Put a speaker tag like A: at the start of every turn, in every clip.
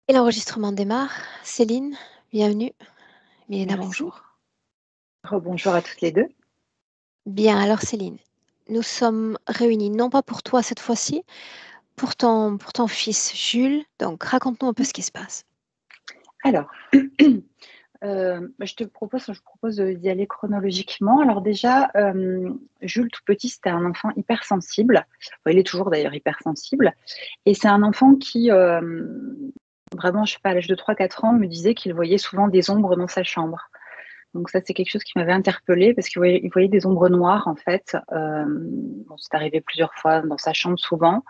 A: Et l'enregistrement démarre. Céline, bienvenue. Milena,
B: Merci.
A: bonjour.
B: Rebonjour à toutes les deux.
A: Bien, alors Céline, nous sommes réunis non pas pour toi cette fois-ci, pour ton fils Jules. Donc raconte-nous un peu ce qui se passe.
B: Alors, je propose d'y aller chronologiquement. Alors déjà, Jules, tout petit, c'était un enfant hypersensible. Enfin, il est toujours d'ailleurs hypersensible. Et c'est un enfant qui, vraiment, je sais pas, à l'âge de 3-4 ans, me disait qu'il voyait souvent des ombres dans sa chambre. Donc ça, c'est quelque chose qui m'avait interpellée parce qu'il voyait des ombres noires, en fait. Bon, c'est arrivé plusieurs fois dans sa chambre, souvent.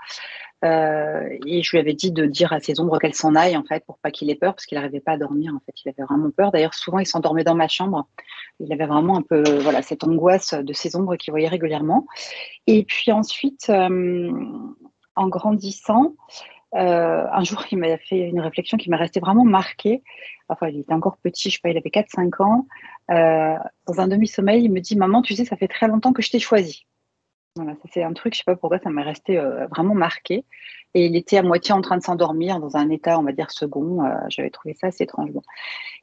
B: Et je lui avais dit de dire à ses ombres qu'elles s'en aillent, en fait, pour pas qu'il ait peur, parce qu'il n'arrivait pas à dormir. En fait, il avait vraiment peur. D'ailleurs, souvent, il s'endormait dans ma chambre. Il avait vraiment un peu, voilà, cette angoisse de ces ombres qu'il voyait régulièrement. Et puis ensuite, en grandissant, un jour, il m'a fait une réflexion qui m'a resté vraiment marquée. Enfin, il était encore petit, je sais pas, il avait 4-5 ans. Dans un demi-sommeil, il me dit: «Maman, tu sais, ça fait très longtemps que je t'ai choisie». Voilà, ça c'est un truc, je sais pas pourquoi ça m'est resté, vraiment marqué. Et il était à moitié en train de s'endormir dans un état, on va dire second, j'avais trouvé ça assez étrange. Bon.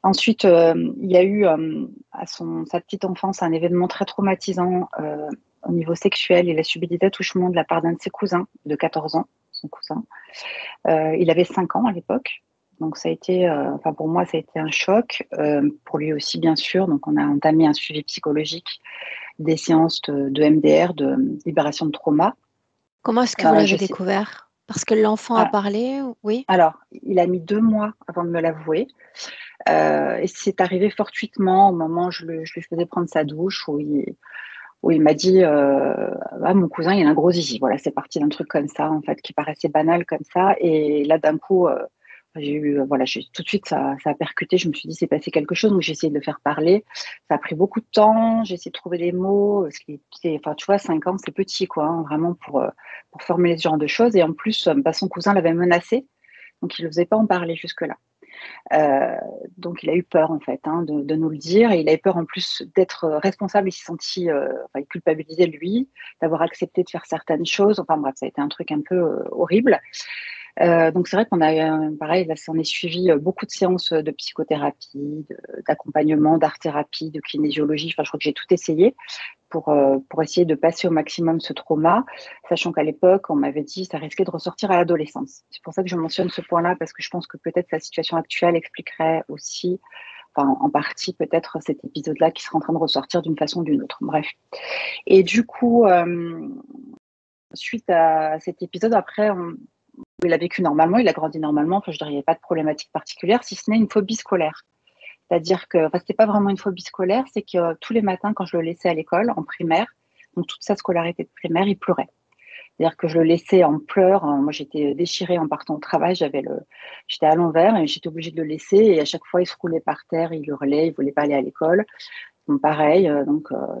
B: Ensuite, il y a eu, à sa petite enfance, un événement très traumatisant, au niveau sexuel. Il a subi des attouchements de la part d'un de ses cousins de 14 ans, son cousin. Il avait 5 ans à l'époque, donc ça a été, enfin pour moi ça a été un choc, pour lui aussi bien sûr. Donc on a entamé un suivi psychologique, des séances de MDR, de libération de trauma.
A: Comment est-ce que vous l'avez
B: Je sais.
A: découvert? Parce que l'enfant a
B: Ah,
A: parlé, oui?
B: alors, il a mis 2 mois avant de me l'avouer. Et c'est arrivé fortuitement au moment où je lui faisais prendre sa douche, où il m'a dit, ah, mon cousin, il a un gros zizi. Voilà, c'est parti d'un truc comme ça, en fait, qui paraissait banal comme ça. Et là, d'un coup, voilà, tout de suite, ça a percuté. Je me suis dit, c'est passé quelque chose. Donc, j'ai essayé de le faire parler. Ça a pris beaucoup de temps. J'ai essayé de trouver des mots. Enfin, tu vois, 5 ans, c'est petit, quoi, hein, vraiment pour formuler ce genre de choses. Et en plus, son cousin l'avait menacé. Donc, il n'osait pas en parler jusque-là. Euh, donc, il a eu peur, en fait, hein, de nous le dire. Et il a eu peur, en plus, d'être responsable. Il s'est senti, enfin, il culpabilisait lui, d'avoir accepté de faire certaines choses. Enfin, bref, ça a été un truc un peu horrible. Donc, c'est vrai qu'on a, pareil, là, on est suivi beaucoup de séances de psychothérapie, d'accompagnement, d'art-thérapie, de kinésiologie. Enfin, je crois que j'ai tout essayé pour essayer de passer au maximum ce trauma, sachant qu'à l'époque, on m'avait dit que ça risquait de ressortir à l'adolescence. C'est pour ça que je mentionne ce point-là, parce que je pense que peut-être sa situation actuelle expliquerait aussi, enfin en partie peut-être cet épisode-là qui serait en train de ressortir d'une façon ou d'une autre. Bref. Et du coup, suite à cet épisode, après, il a vécu normalement, il a grandi normalement, enfin, je dirais, il n'y avait pas de problématique particulière, si ce n'est une phobie scolaire. C'est-à-dire que, enfin, c'était pas vraiment une phobie scolaire, c'est que tous les matins, quand je le laissais à l'école, en primaire, donc toute sa scolarité de primaire, il pleurait. C'est-à-dire que je le laissais en pleurs. Moi, j'étais déchirée en partant au travail. J'étais à l'envers et j'étais obligée de le laisser. Et à chaque fois, il se roulait par terre, il hurlait, il voulait pas aller à l'école. Donc, pareil,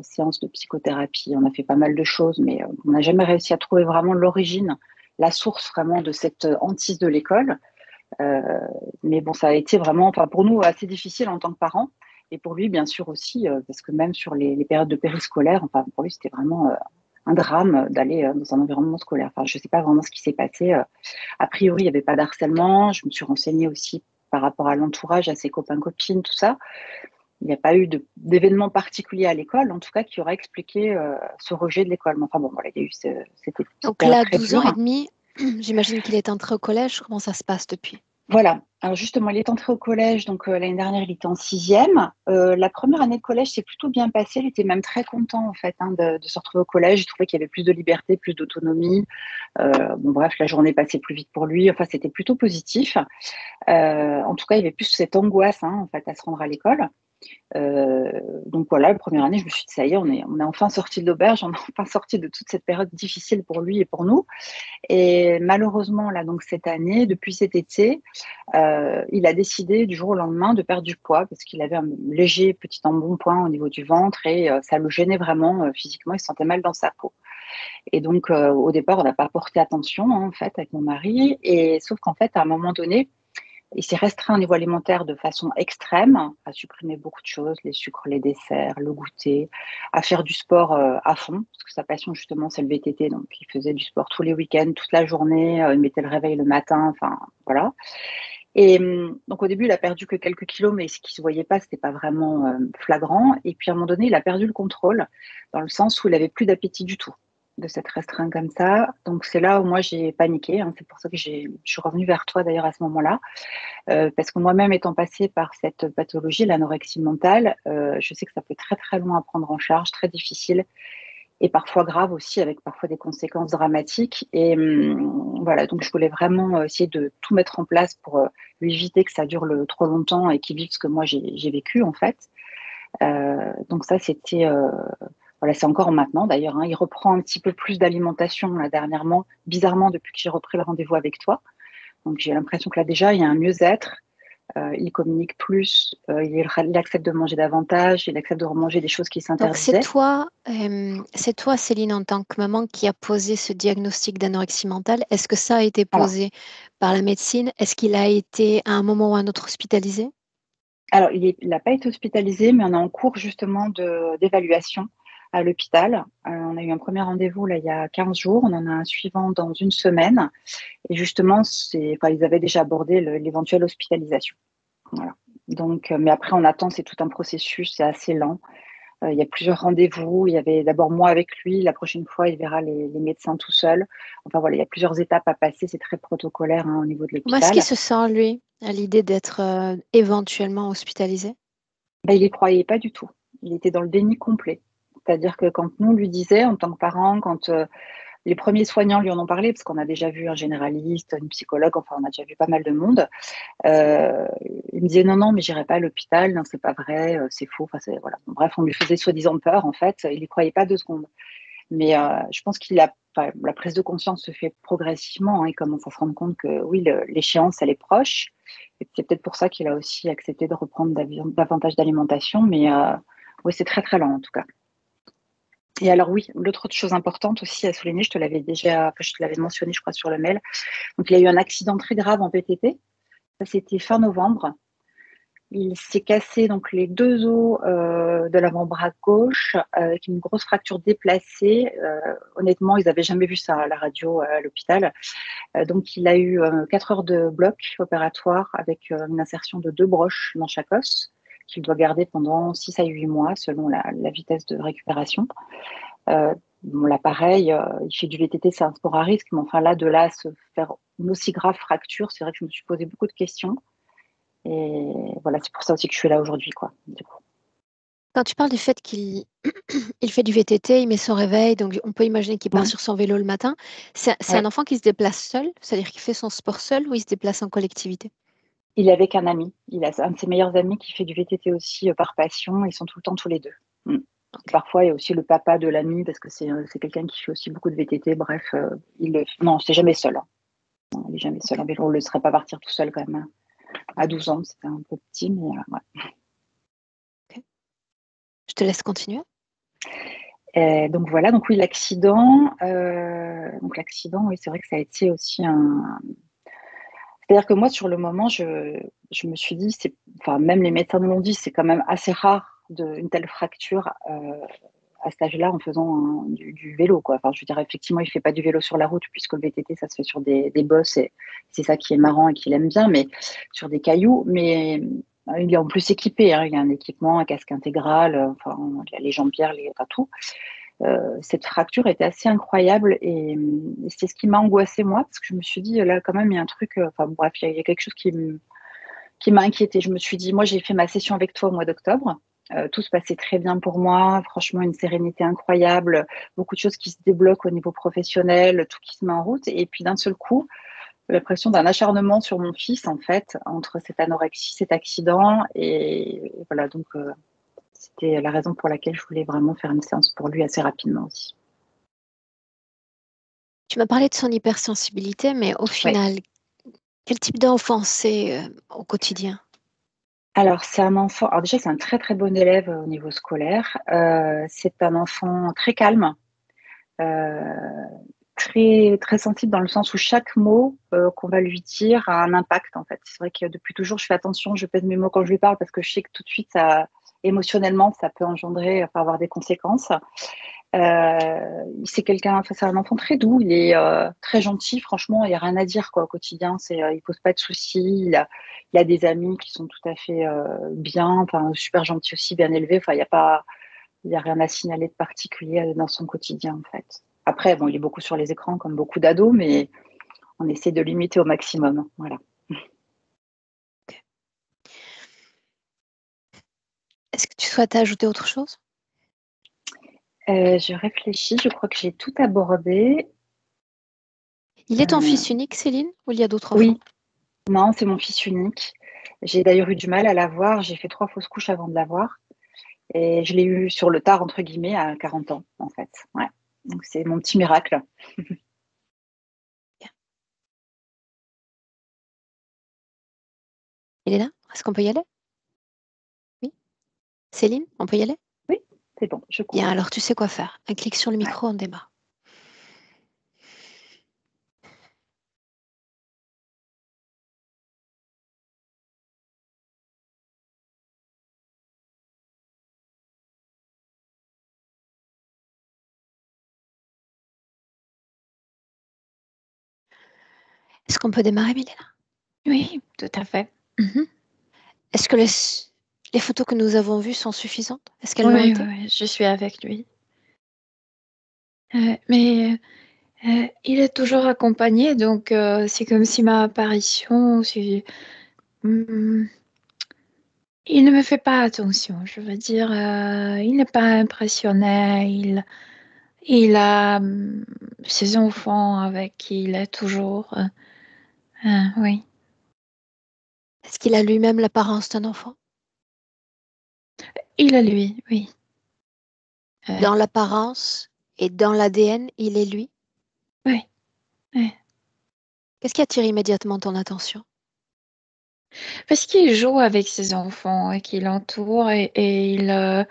B: séance de psychothérapie. On a fait pas mal de choses, mais on n'a jamais réussi à trouver vraiment l'origine, la source vraiment de cette hantise de l'école. Euh, mais bon, ça a été vraiment, enfin, pour nous, assez difficile en tant que parents. Et pour lui, bien sûr aussi, parce que même sur les périodes de périscolaire, enfin, pour lui, c'était vraiment un drame d'aller dans un environnement scolaire. Enfin, je ne sais pas vraiment ce qui s'est passé. A priori, il n'y avait pas d'harcèlement. Je me suis renseignée aussi par rapport à l'entourage, à ses copains, copines, tout ça. Il n'y a pas eu d'événement particulier à l'école, en tout cas, qui aurait expliqué ce rejet de l'école. Mais enfin, bon, voilà, il y a eu cette petite
A: Donc
B: période
A: là,
B: très
A: 12 ans et
B: dure.
A: demi, j'imagine qu'il est entré au collège. Comment ça se passe depuis?
B: Voilà. Alors justement, il est entré au collège, donc l'année dernière, il était en sixième. La première année de collège s'est plutôt bien passée. Il était même très content en fait, hein, de se retrouver au collège. Il trouvait qu'il y avait plus de liberté, plus d'autonomie. Bon bref, la journée passait plus vite pour lui. Enfin, c'était plutôt positif. En tout cas, il y avait plus cette angoisse, hein, en fait, à se rendre à l'école. Donc voilà, la première année, je me suis dit, ça y est, on est enfin sorti de l'auberge, on est enfin sorti de toute cette période difficile pour lui et pour nous. Et malheureusement, là, donc cette année, depuis cet été, il a décidé du jour au lendemain de perdre du poids parce qu'il avait un léger petit embonpoint au niveau du ventre et ça le gênait vraiment physiquement, il se sentait mal dans sa peau. Et donc, au départ, on n'a pas porté attention, hein, en fait, avec mon mari. Et sauf qu'en fait, à un moment donné, il s'est restreint au niveau alimentaire de façon extrême, à supprimer beaucoup de choses, les sucres, les desserts, le goûter, à faire du sport à fond, parce que sa passion justement c'est le VTT, donc il faisait du sport tous les week-ends, toute la journée, il mettait le réveil le matin, enfin voilà. Et donc au début, il a perdu que quelques kilos, mais ce qui se voyait pas, c'était pas vraiment flagrant. Et puis à un moment donné, il a perdu le contrôle, dans le sens où il avait plus d'appétit du tout de s'être restreint comme ça. Donc c'est là où moi j'ai paniqué, hein. C'est pour ça que je suis revenue vers toi d'ailleurs à ce moment-là, parce que moi-même étant passée par cette pathologie, l'anorexie mentale, je sais que ça peut être très très loin à prendre en charge, très difficile et parfois grave aussi, avec parfois des conséquences dramatiques. Et voilà, donc je voulais vraiment essayer de tout mettre en place pour lui éviter que ça dure trop longtemps et qu'il vive ce que moi j'ai vécu en fait. Donc ça, c'était voilà, c'est encore maintenant d'ailleurs, hein. Il reprend un petit peu plus d'alimentation là dernièrement, bizarrement depuis que j'ai repris le rendez-vous avec toi. Donc j'ai l'impression que là déjà il y a un mieux-être. Il communique plus, il accepte de manger davantage, il accepte de remanger des choses qu'il
A: Donc,
B: s'interdisait.
A: c'est toi, Céline, en tant que maman, qui a posé ce diagnostic d'anorexie mentale. Est-ce que ça a été
B: Alors,
A: posé par la médecine? Est-ce qu'il a été à un moment ou à un autre hospitalisé?
B: alors, il n'a pas été hospitalisé, mais on est en cours justement d'évaluation à l'hôpital. On a eu un premier rendez-vous là il y a 15 jours, on en a un suivant dans une semaine. Et justement, ils avaient déjà abordé l'éventuelle hospitalisation. Voilà. Donc, mais après, on attend, c'est tout un processus, c'est assez lent. Il y a plusieurs rendez-vous. Il y avait d'abord moi avec lui. La prochaine fois, il verra les médecins tout seul. Enfin voilà, il y a plusieurs étapes à passer. C'est très protocolaire, hein, au niveau de
A: Comment est-ce qu'il
B: l'hôpital.
A: se sent, lui, à l'idée d'être éventuellement hospitalisé?
B: Ben, il y croyait pas du tout. Il était dans le déni complet. C'est-à-dire que quand nous, on lui disait, en tant que parents, quand les premiers soignants lui en ont parlé, parce qu'on a déjà vu un généraliste, une psychologue, enfin, on a déjà vu pas mal de monde, euh, il me disait non, non, mais j'irai pas à l'hôpital, non, c'est pas vrai, c'est faux. Enfin, voilà. Bref, on lui faisait soi-disant peur, en fait. Il y croyait pas 2 secondes. Mais je pense la prise de conscience se fait progressivement, hein. Il commence à se rendre compte que oui, l'échéance, elle est proche. Et c'est peut-être pour ça qu'il a aussi accepté de reprendre davantage d'alimentation. Mais oui, c'est très, très lent en tout cas. Et alors oui, l'autre chose importante aussi à souligner, je te l'avais mentionné, je crois, sur le mail. Donc il a eu un accident très grave en VTT. Ça, c'était fin novembre. Il s'est cassé donc les 2 os de l'avant-bras gauche avec une grosse fracture déplacée. Honnêtement, ils n'avaient jamais vu ça à la radio à l'hôpital. Donc, il a eu 4 heures de bloc opératoire avec une insertion de 2 broches dans chaque os qu'il doit garder pendant 6 à 8 mois selon la vitesse de récupération. Bon, là, pareil, il fait du VTT, c'est un sport à risque, mais enfin de là à se faire une aussi grave fracture, c'est vrai que je me suis posé beaucoup de questions. Et voilà, c'est pour ça aussi que je suis là aujourd'hui, quoi, du coup.
A: Quand tu parles du fait qu'il il fait du VTT, il met son réveil, donc on peut imaginer qu'il part
B: Mm.
A: sur son vélo le matin. C'est un
B: Ouais.
A: enfant qui se déplace seul, c'est-à-dire qu'il fait son sport seul ou il se déplace en collectivité?
B: Il est avec un ami. Il a un de ses meilleurs amis qui fait du VTT aussi par passion. Ils sont tout le temps tous les deux. Mm. Et
A: Ok.
B: parfois, il y a aussi le papa de l'ami parce que c'est quelqu'un qui fait aussi beaucoup de VTT. Bref, non, c'est jamais seul, hein. Non, il est jamais seul
A: Ok.
B: en vélo. On ne le laisserait pas partir tout seul quand même, hein. À 12 ans, c'était un peu petit, mais ouais.
A: Ok. Je te laisse continuer.
B: Et donc voilà, donc oui, l'accident. Donc l'accident, oui, c'est vrai que ça a été aussi un. C'est-à-dire que moi, sur le moment, je me suis dit, enfin, même les médecins nous l'ont dit, c'est quand même assez rare une telle fracture à cet âge-là en faisant du vélo, quoi. Enfin, je veux dire, effectivement, il ne fait pas du vélo sur la route puisque le VTT, ça se fait sur des bosses et c'est ça qui est marrant et qu'il aime bien, mais sur des cailloux. Mais il est en plus équipé, hein. Il y a un équipement, un casque intégral, enfin, il y a les jambières, enfin, tout. Cette fracture était assez incroyable et c'est ce qui m'a angoissée moi parce que je me suis dit là quand même il y a un truc, enfin bref, il y a quelque chose qui m'a inquiétée. Je me suis dit, moi j'ai fait ma session avec toi au mois d'octobre. Tout se passait très bien pour moi, franchement une sérénité incroyable, beaucoup de choses qui se débloquent au niveau professionnel, tout qui se met en route. Et puis d'un seul coup, j'ai l'impression d'un acharnement sur mon fils en fait, entre cette anorexie, cet accident. Et voilà, donc c'était la raison pour laquelle je voulais vraiment faire une séance pour lui assez rapidement aussi.
A: Tu m'as parlé de son hypersensibilité, mais au
B: Oui.
A: final, quel type d'enfant c'est au quotidien?
B: Alors, c'est un enfant. Alors, déjà, c'est un très, très bon élève au niveau scolaire. C'est un enfant très calme, euh, très, très sensible dans le sens où chaque mot qu'on va lui dire a un impact, en fait. C'est vrai que depuis toujours, je fais attention, je pèse mes mots quand je lui parle parce que je sais que tout de suite, émotionnellement, ça peut engendrer, enfin, avoir des conséquences. C'est quelqu'un, enfin, c'est un enfant très doux, il est très gentil, franchement, il n'y a rien à dire quoi, au quotidien. Il pose pas de soucis, il a des amis qui sont tout à fait bien, enfin, super gentils aussi, bien élevés. Enfin, il y a rien à signaler de particulier dans son quotidien en fait. Après, bon, il est beaucoup sur les écrans comme beaucoup d'ados, mais on essaie de limiter au maximum. Voilà.
A: Ok. Est-ce que tu souhaites ajouter autre chose?
B: Je réfléchis, je crois que j'ai tout abordé.
A: Il est ton
B: Euh,
A: fils unique, Céline, ou il y a d'autres enfants?
B: oui, non, c'est mon fils unique. J'ai d'ailleurs eu du mal à l'avoir. J'ai fait 3 fausses couches avant de l'avoir. Et je l'ai eu sur le tard, entre guillemets, à 40 ans, en fait. Ouais. Donc, c'est mon petit miracle.
A: Bien. Il est là? Est-ce qu'on peut y aller? Oui. Céline, on peut y aller?
B: Oui, c'est bon, je
A: Bien,
B: cours.
A: alors tu sais quoi faire. Un clic sur le
B: Ouais.
A: micro, on démarre. Est-ce qu'on peut démarrer, Milena?
C: Oui, tout à fait. Mhm.
A: Est-ce que les photos que nous avons vues sont suffisantes? Est-ce qu'elles l'ont
C: Oui,
A: été?
C: oui, je suis avec lui. Mais il est toujours accompagné, donc c'est comme si ma apparition, Hmm, il ne me fait pas attention. Je veux dire, il n'est pas impressionné. Il a ses enfants avec qui il est toujours. Oui,
A: Est-ce qu'il a lui-même l'apparence d'un enfant?
C: il est lui, oui.
A: Dans l'apparence et dans l'ADN, il est lui?
C: Oui, oui.
A: Qu'est-ce qui attire immédiatement ton attention?
C: Parce qu'il joue avec ses enfants et qu'il l'entoure euh,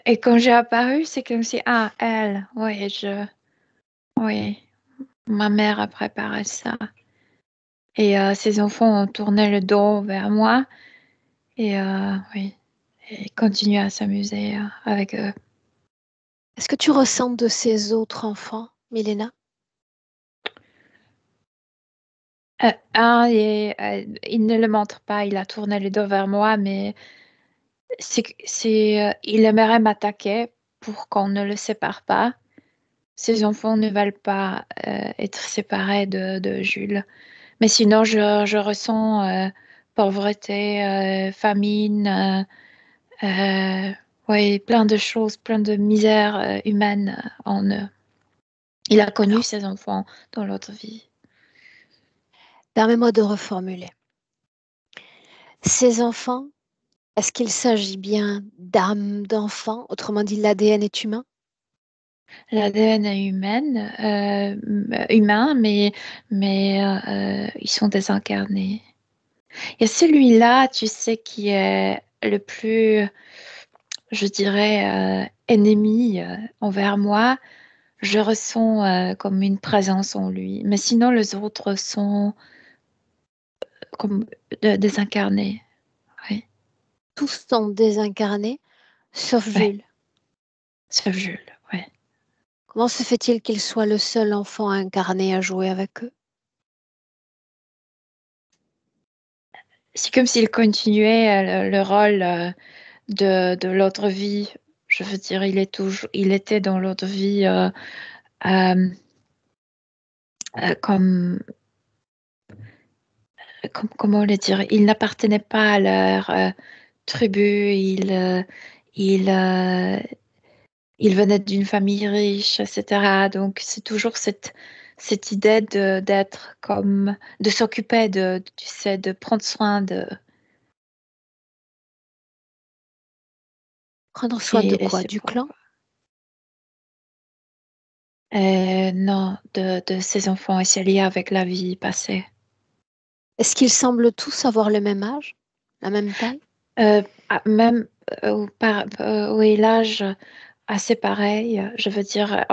C: et quand j'ai apparu, c'est comme si, ah, elle, oui, ma mère a préparé ça. Et ses enfants ont tourné le dos vers moi et oui, et continuent à s'amuser avec eux.
A: Est-ce que tu ressens de ces autres enfants, Milena?
C: Il ne le montre pas, il a tourné le dos vers moi, mais il aimerait m'attaquer pour qu'on ne le sépare pas. Ses enfants ne veulent pas être séparés de Jules. Mais sinon, je ressens pauvreté, famine, ouais, plein de choses, plein de misère humaine en eux. Il a connu
A: Alors,
C: ses enfants dans l'autre vie.
A: permets-moi de reformuler. Ces enfants, est-ce qu'il s'agit bien d'âmes d'enfants? Autrement dit, l'ADN est humain?
C: L'ADN est humain, mais ils sont désincarnés. Et celui-là, tu sais, qui est le plus, je dirais, ennemi envers moi, je ressens comme une présence en lui. Mais sinon, les autres sont comme désincarnés. Oui,
A: Tous sont désincarnés, sauf
C: ouais,
A: Jules.
C: sauf Jules. Ouais.
A: Comment se fait-il qu'il soit le seul enfant incarné à jouer avec eux?
C: C'est comme s'il continuait le rôle de l'autre vie. Je veux dire, il était dans l'autre vie euh, comme, comment le dire, il n'appartenait pas à leur tribu, il, euh, il venait d'une famille riche, etc. Donc c'est toujours cette idée d'être comme, de s'occuper tu sais, de prendre soin de,
A: Prendre soin de
C: et
A: quoi?
C: c'est
A: Du
C: pour,
A: clan?
C: non, de ses enfants et c'est lié avec la vie passée.
A: Est-ce qu'ils semblent tous avoir le même âge? La même taille?
C: Même oui, l'âge assez pareil. Je veux dire,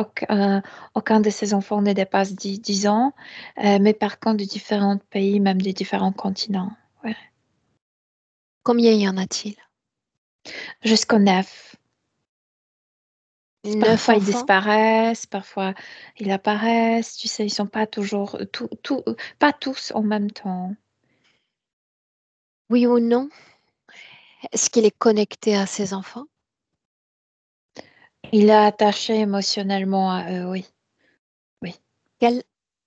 C: aucun de ses enfants ne dépasse 10 ans, mais par contre de différents pays, même des différents continents. Ouais.
A: Combien y en a-t-il?
C: Jusqu'au 9.
A: Neuf
C: Parfois ils
A: enfants?
C: disparaissent, parfois ils apparaissent. Tu sais, ils sont pas toujours pas tous en même temps.
A: Oui ou non? Est-ce qu'il est connecté à ses enfants?
C: Il est attaché émotionnellement à eux, oui. Oui.
A: Quelle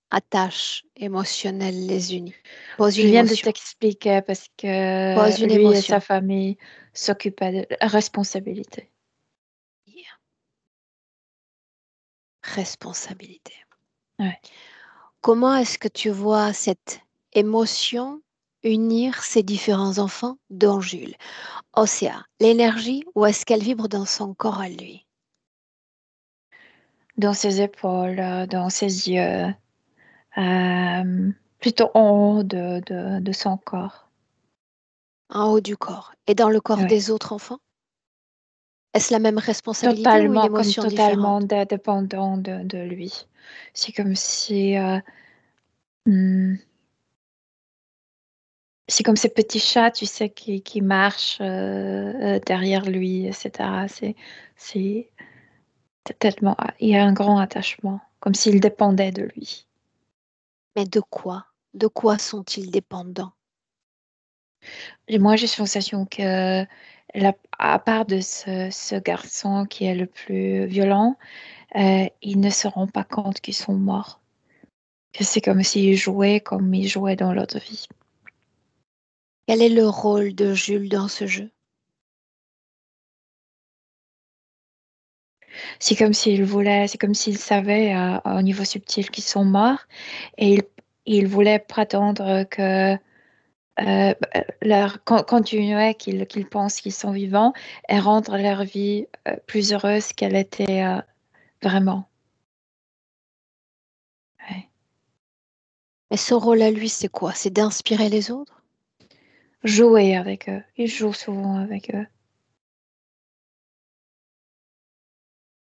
A: attache émotionnelle les unit? Pose
C: Je
A: une
C: viens de
A: émotion.
C: t'expliquer parce
A: Pose
C: que
A: une
C: lui et sa
A: émotion.
C: famille s'occupaient de la responsabilité.
A: Yeah. Responsabilité.
C: Ouais.
A: Comment est-ce que tu vois cette émotion unir ces différents enfants, dont Jules? Océa, l'énergie, ou est-ce qu'elle vibre dans son corps à lui?
C: Dans ses épaules, dans ses yeux, plutôt en haut de son corps.
A: En haut du corps. Et dans le corps
C: Oui.
A: des autres enfants? Est-ce la même responsabilité ou une émotion
C: Totalement
A: différente?
C: dépendant de lui. C'est comme si, hmm, c'est comme ces petits chats, tu sais, qui marchent derrière lui, etc. C'est tellement, il y a un grand attachement, comme s'il dépendait de lui.
A: Mais de quoi? De quoi sont-ils dépendants?
C: Et moi, j'ai la sensation que, à part de ce garçon qui est le plus violent, ils ne se rendent pas compte qu'ils sont morts. Que c'est comme s'ils jouaient comme ils jouaient dans l'autre vie.
A: Quel est le rôle de Jules dans ce jeu?
C: C'est comme s'ils savaient au niveau subtil qu'ils sont morts et ils voulaient prétendre que continuer qu'ils pensent qu'ils sont vivants et rendre leur vie plus heureuse qu'elle était vraiment. Ouais.
A: Mais ce rôle à lui, c'est quoi? C'est d'inspirer les autres?
C: Jouer avec eux. Ils jouent souvent avec eux.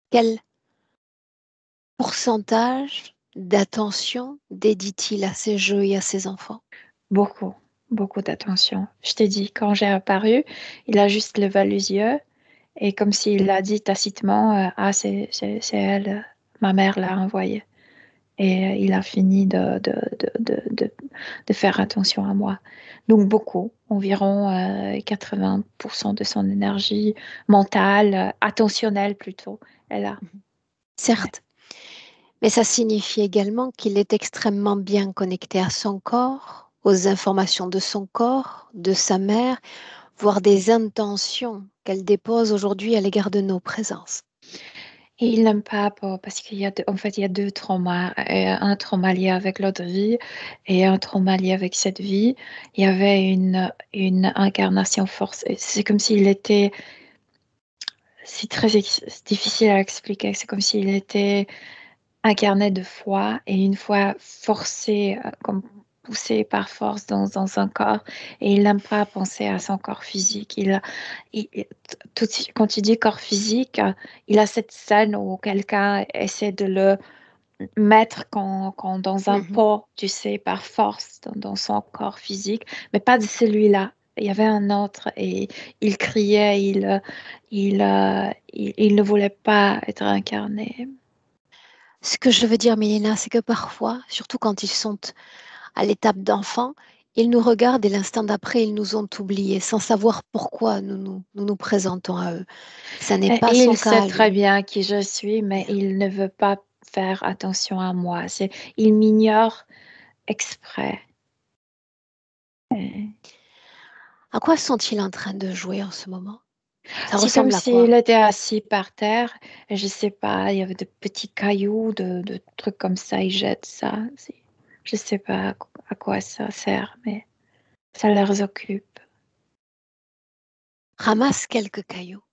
A: Quel pourcentage d'attention dédie-t-il à ses jeux et à ses enfants?
C: Beaucoup, beaucoup d'attention. Je t'ai dit, quand j'ai apparu, il a juste levé les yeux et comme s'il a dit tacitement, ah, c'est elle, ma mère l'a envoyé. Et il a fini de faire attention à moi. Donc beaucoup, environ 80% de son énergie mentale, attentionnelle plutôt, elle a. Ouais.
A: Certes, mais ça signifie également qu'il est extrêmement bien connecté à son corps, aux informations de son corps, de sa mère, voire des intentions qu'elle dépose aujourd'hui à l'égard de nos présences.
C: Et il n'aime pas parce qu'il y a en fait il y a deux traumas, un trauma lié avec l'autre vie et un trauma lié avec cette vie. Il y avait une incarnation force. C'est comme s'il était, c'est difficile à expliquer. C'est comme s'il était incarné de foi et une fois forcé, comme poussé par force dans un corps et il n'aime pas penser à son corps physique. Quand il dit corps physique, il a cette scène où quelqu'un essaie de le mettre dans un
A: Mhm.
C: pot, tu sais, par force dans son corps physique, mais pas de celui-là. Il y avait un autre et il criait, il ne voulait pas être incarné.
A: Ce que je veux dire, Mélina, c'est que parfois, surtout quand ils sont à l'étape d'enfant, ils nous regardent et l'instant d'après, ils nous ont oubliés sans savoir pourquoi nous présentons à eux. Ça n'est pas
C: Et
A: son
C: il
A: cas
C: sait
A: à
C: très
A: lui.
C: bien qui je suis, mais
A: Bien.
C: il ne veut pas faire attention à moi. Il m'ignore exprès. Euh,
A: À quoi sont-ils en train de jouer en ce moment? Ça
C: C'est comme
A: ressemble à
C: s'il
A: quoi?
C: était assis par terre. Et je sais pas, il y avait de petits cailloux, de trucs comme ça. Il jette ça. Je sais pas à quoi ça sert, mais ça les occupe.
A: Ramasse quelques cailloux.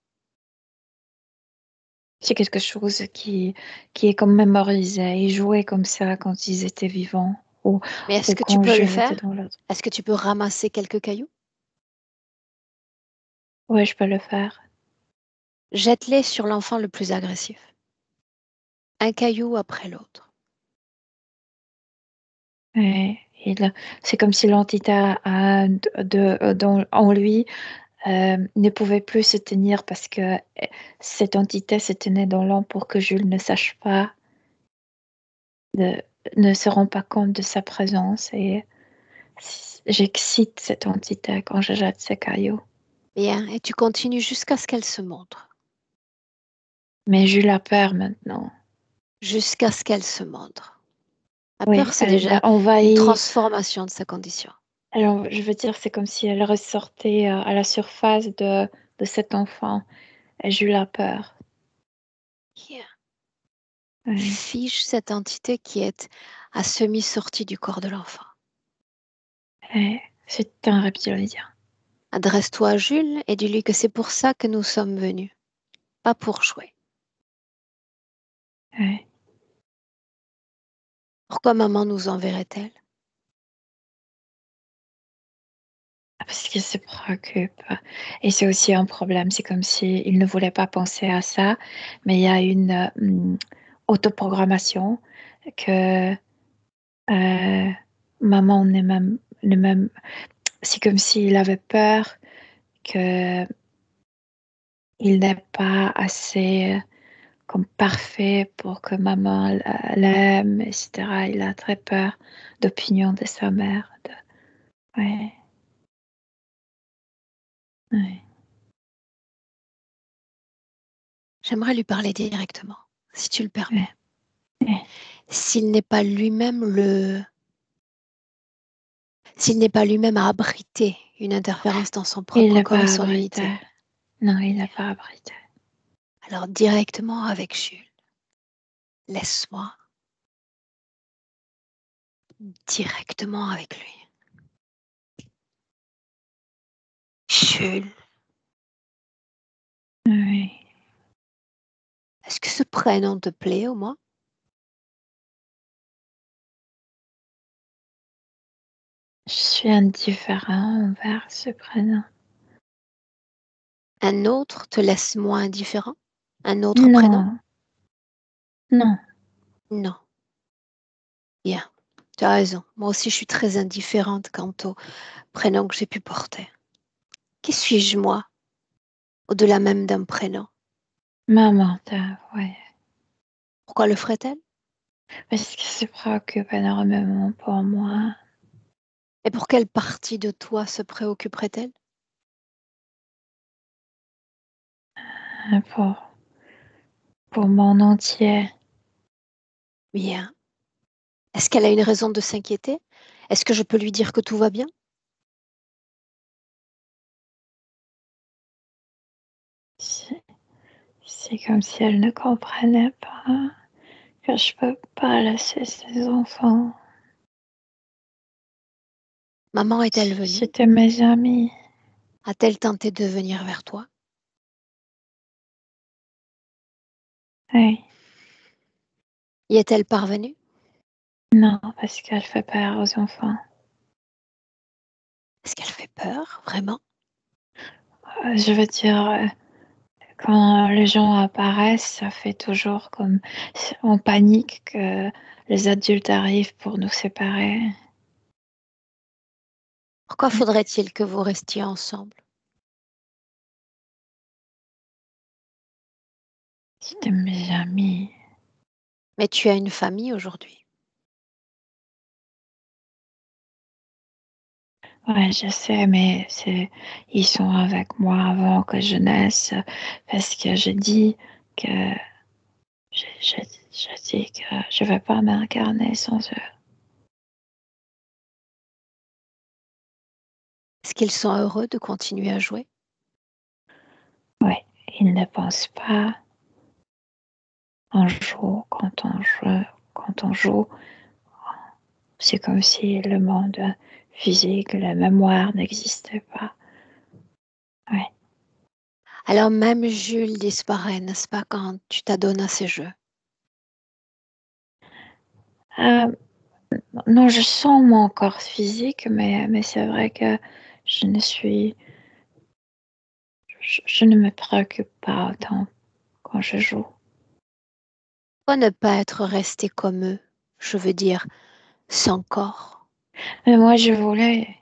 C: C'est quelque chose qui est comme mémorisé. Ils jouaient comme ça quand ils étaient vivants ou,
A: Mais est-ce
C: ou
A: que tu
C: quand
A: peux le
C: Jules était
A: faire?
C: dans l'autre.
A: Est-ce que tu peux ramasser quelques cailloux?
C: Ouais, je peux le faire.
A: Jette-les sur l'enfant le plus agressif. Un caillou après l'autre.
C: Ouais, c'est comme si l'entité en lui ne pouvait plus se tenir parce que cette entité se tenait dans l'ombre pour que Jules ne sache pas, ne se rend pas compte de sa présence. Et j'excite cette entité quand je jette ces cailloux.
A: Bien, et tu continues jusqu'à ce qu'elle se montre.
C: Mais Jules a peur maintenant.
A: Jusqu'à ce qu'elle se montre. La
C: Oui,
A: peur, c'est
C: elle
A: déjà
C: a
A: une
C: envahi.
A: transformation de sa condition.
C: Alors, je veux dire, c'est comme si elle ressortait à la surface de cet enfant. Et Jules a peur.
A: Bien.
C: Oui.
A: Fiche cette entité qui est à semi-sortie du corps de l'enfant.
C: Et c'est un reptilien.
A: Adresse-toi à Jules et dis-lui que c'est pour ça que nous sommes venus, pas pour jouer.
C: Oui.
A: Pourquoi maman nous enverrait-elle?
C: Parce qu'il se préoccupe. Et c'est aussi un problème. C'est comme s'il ne voulait pas penser à ça, mais il y a une autoprogrammation que maman n'est même. C'est comme s'il avait peur que il n'est pas assez comme parfait pour que maman l'aime, etc. Il a très peur d'opinion de sa mère. Ouais, ouais.
A: J'aimerais lui parler directement, si tu le permets.
C: Ouais, ouais.
A: S'il n'est pas lui-même s'il n'est pas lui-même à abriter une interférence dans son
C: Il
A: propre
C: n'est
A: corps et
C: pas
A: son
C: abrité.
A: unité.
C: Non, il n'est pas abrité.
A: Alors directement avec Jules. Laisse-moi directement avec lui. Jules,
C: Oui.
A: est-ce que ce prénom te plaît au moins?
C: Je suis indifférent envers ce prénom.
A: Un autre te laisse moins indifférent? Un autre prénom?
C: Non, non.
A: Non. Bien. Tu as raison. Moi aussi, je suis très indifférente quant au prénom que j'ai pu porter. Qui suis-je, moi, au-delà même d'un prénom?
C: Maman, ouais.
A: Pourquoi le ferait-elle?
C: Parce qu'elle se préoccupe énormément pour moi.
A: Et pour quelle partie de toi se préoccuperait-elle?
C: Pour, pour mon entier.
A: Bien. Est-ce qu'elle a une raison de s'inquiéter? Est-ce que je peux lui dire que tout va bien?
C: C'est comme si elle ne comprenait pas que je peux pas laisser ses enfants.
A: Maman est-elle venue?
C: C'était mes amis.
A: A-t-elle tenté de venir vers toi?
C: Oui.
A: Y est-elle parvenue?
C: Non, parce qu'elle fait peur aux enfants.
A: Est-ce qu'elle fait peur, vraiment?
C: Je veux dire, quand les gens apparaissent, ça fait toujours comme on panique que les adultes arrivent pour nous séparer.
A: Pourquoi faudrait-il que vous restiez ensemble?
C: C'était mes amis.
A: Mais tu as une famille aujourd'hui.
C: Ouais, je sais, mais ils sont avec moi avant que je naisse parce que je dis que je dis que je vais pas m'incarner sans eux.
A: Est-ce qu'ils sont heureux de continuer à jouer?
C: Oui, ils ne pensent pas. Quand on joue, c'est comme si le monde physique, la mémoire n'existait pas. Ouais.
A: Alors même Jules disparaît, n'est-ce pas, quand tu t'adonnes à ces jeux?
C: Euh, non, je sens mon corps physique, mais c'est vrai que je ne suis, je ne me préoccupe pas autant quand je joue.
A: Pourquoi ne pas être resté comme eux? Je veux dire, sans corps.
C: Mais moi, je voulais.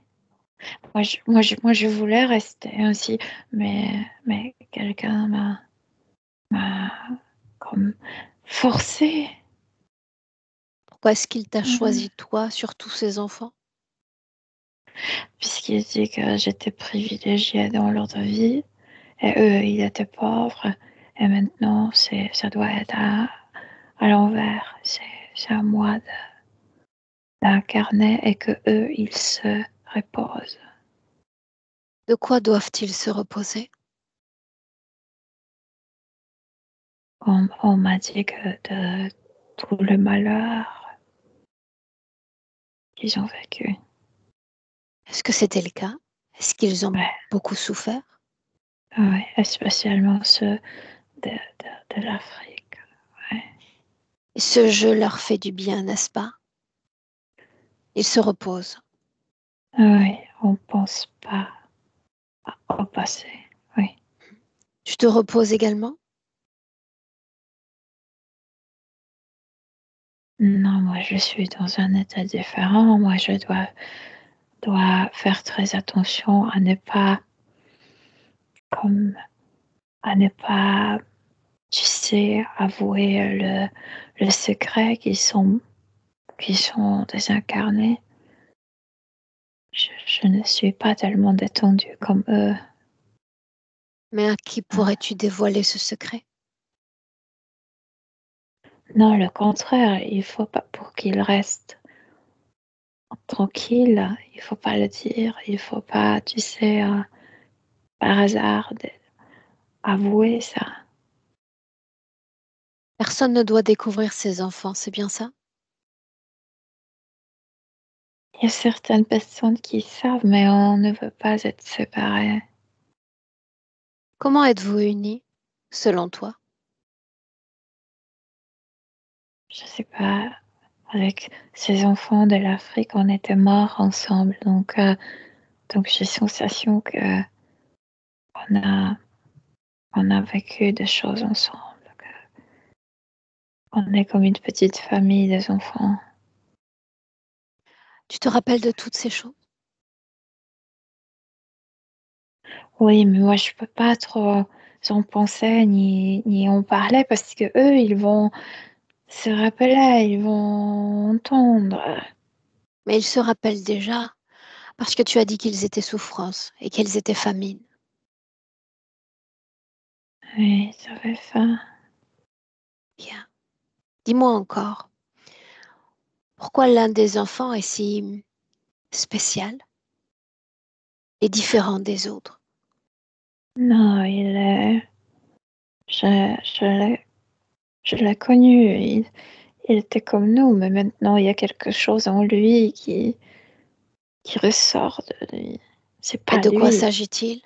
C: Moi, je voulais rester ainsi, mais quelqu'un m'a comme forcé.
A: Pourquoi est-ce qu'il t'a
C: Mhm.
A: choisi toi sur tous ses enfants?
C: Puisqu'il dit que j'étais privilégiée dans leur vie, et eux, ils étaient pauvres, et maintenant, ça doit être à l'envers. C'est à moi d'incarner et que eux, ils se reposent.
A: De quoi doivent-ils se reposer?
C: On m'a dit que de tout le malheur qu'ils ont vécu.
A: Est-ce que c'était le cas? Est-ce qu'ils ont
C: Ouais,
A: beaucoup souffert?
C: ouais, et spécialement ceux de l'Afrique. Ouais.
A: Et ce jeu leur fait du bien, n'est-ce pas? Ils se reposent.
C: Oui, on pense pas au passé. Oui.
A: Tu te reposes également?
C: Non, moi je suis dans un état différent. Moi je dois faire très attention à ne pas, comme, à ne pas, tu sais, avouer le secret qui sont désincarnés. Je ne suis pas tellement détendue comme eux.
A: Mais à qui pourrais-tu dévoiler ce secret?
C: Non, le contraire, il faut pas pour qu'ils restent tranquilles, il faut pas le dire, il faut pas, tu sais, par hasard, avouer ça.
A: Personne ne doit découvrir ses enfants, c'est bien ça?
C: Il y a certaines personnes qui savent, mais on ne veut pas être séparés.
A: Comment êtes-vous unis, selon toi?
C: Je sais pas, avec ces enfants de l'Afrique, on était morts ensemble, donc j'ai sensation que on a, on a vécu des choses ensemble. On est comme une petite famille des enfants.
A: Tu te rappelles de toutes ces choses?
C: Oui, mais moi je peux pas trop en penser ni en parler parce que eux ils vont se rappeler, ils vont entendre.
A: Mais ils se rappellent déjà, parce que tu as dit qu'ils étaient souffrance et qu'ils étaient famine.
C: Oui, ça fait faim.
A: Bien. Dis-moi encore, pourquoi l'un des enfants est si spécial et différent des autres?
C: Non, je l'ai, je l'ai connu. Il était comme nous, mais maintenant il y a quelque chose en lui qui ressort de lui. C'est
A: Et
C: pas
A: de quoi
C: lui.
A: s'agit-il?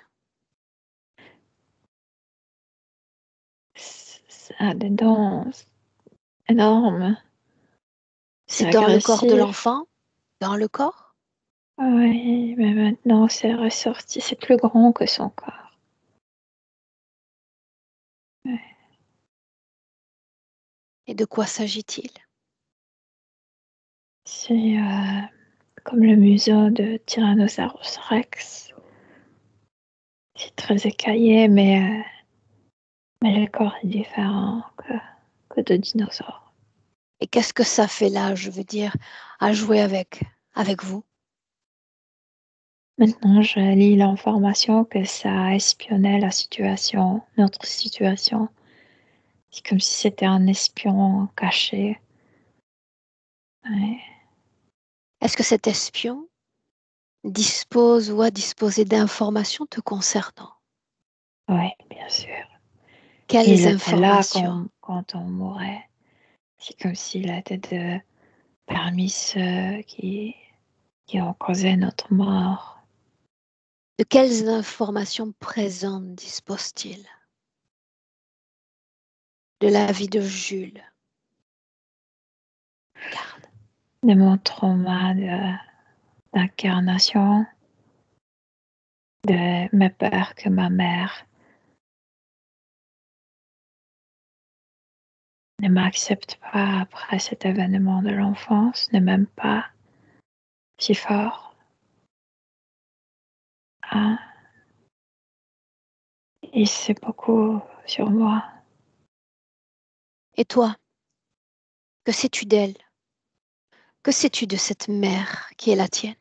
C: Ça a des dents énormes. C'est
A: C'est dans le corps de
C: agressif.
A: l'enfant? Dans le corps?
C: Oui, mais maintenant c'est ressorti. C'est plus grand que son corps. Ouais.
A: Et de quoi s'agit-il?
C: C'est comme le museau de Tyrannosaurus Rex. C'est très écaillé, mais le corps est différent que de dinosaures.
A: Et qu'est-ce que ça fait là, je veux dire, à jouer avec vous?
C: Maintenant, je lis l'information que ça espionnait la situation, notre situation. C'est comme si c'était un espion caché. Ouais.
A: Est-ce que cet espion dispose ou a disposé d'informations te concernant?
C: Ouais, bien sûr.
A: Quelles
C: Il était là
A: informations?
C: quand on mourait. C'est comme s'il était parmi ceux qui ont causé notre mort.
A: De quelles informations présentes dispose-t-il? De la vie de Jules. Regarde.
C: De mon trauma d'incarnation, de mes peurs que ma mère ne m'accepte pas après cet événement de l'enfance, ne m'aime pas si fort. il sait beaucoup sur moi.
A: Et toi, que sais-tu d'elle? Que sais-tu de cette mère qui est la tienne?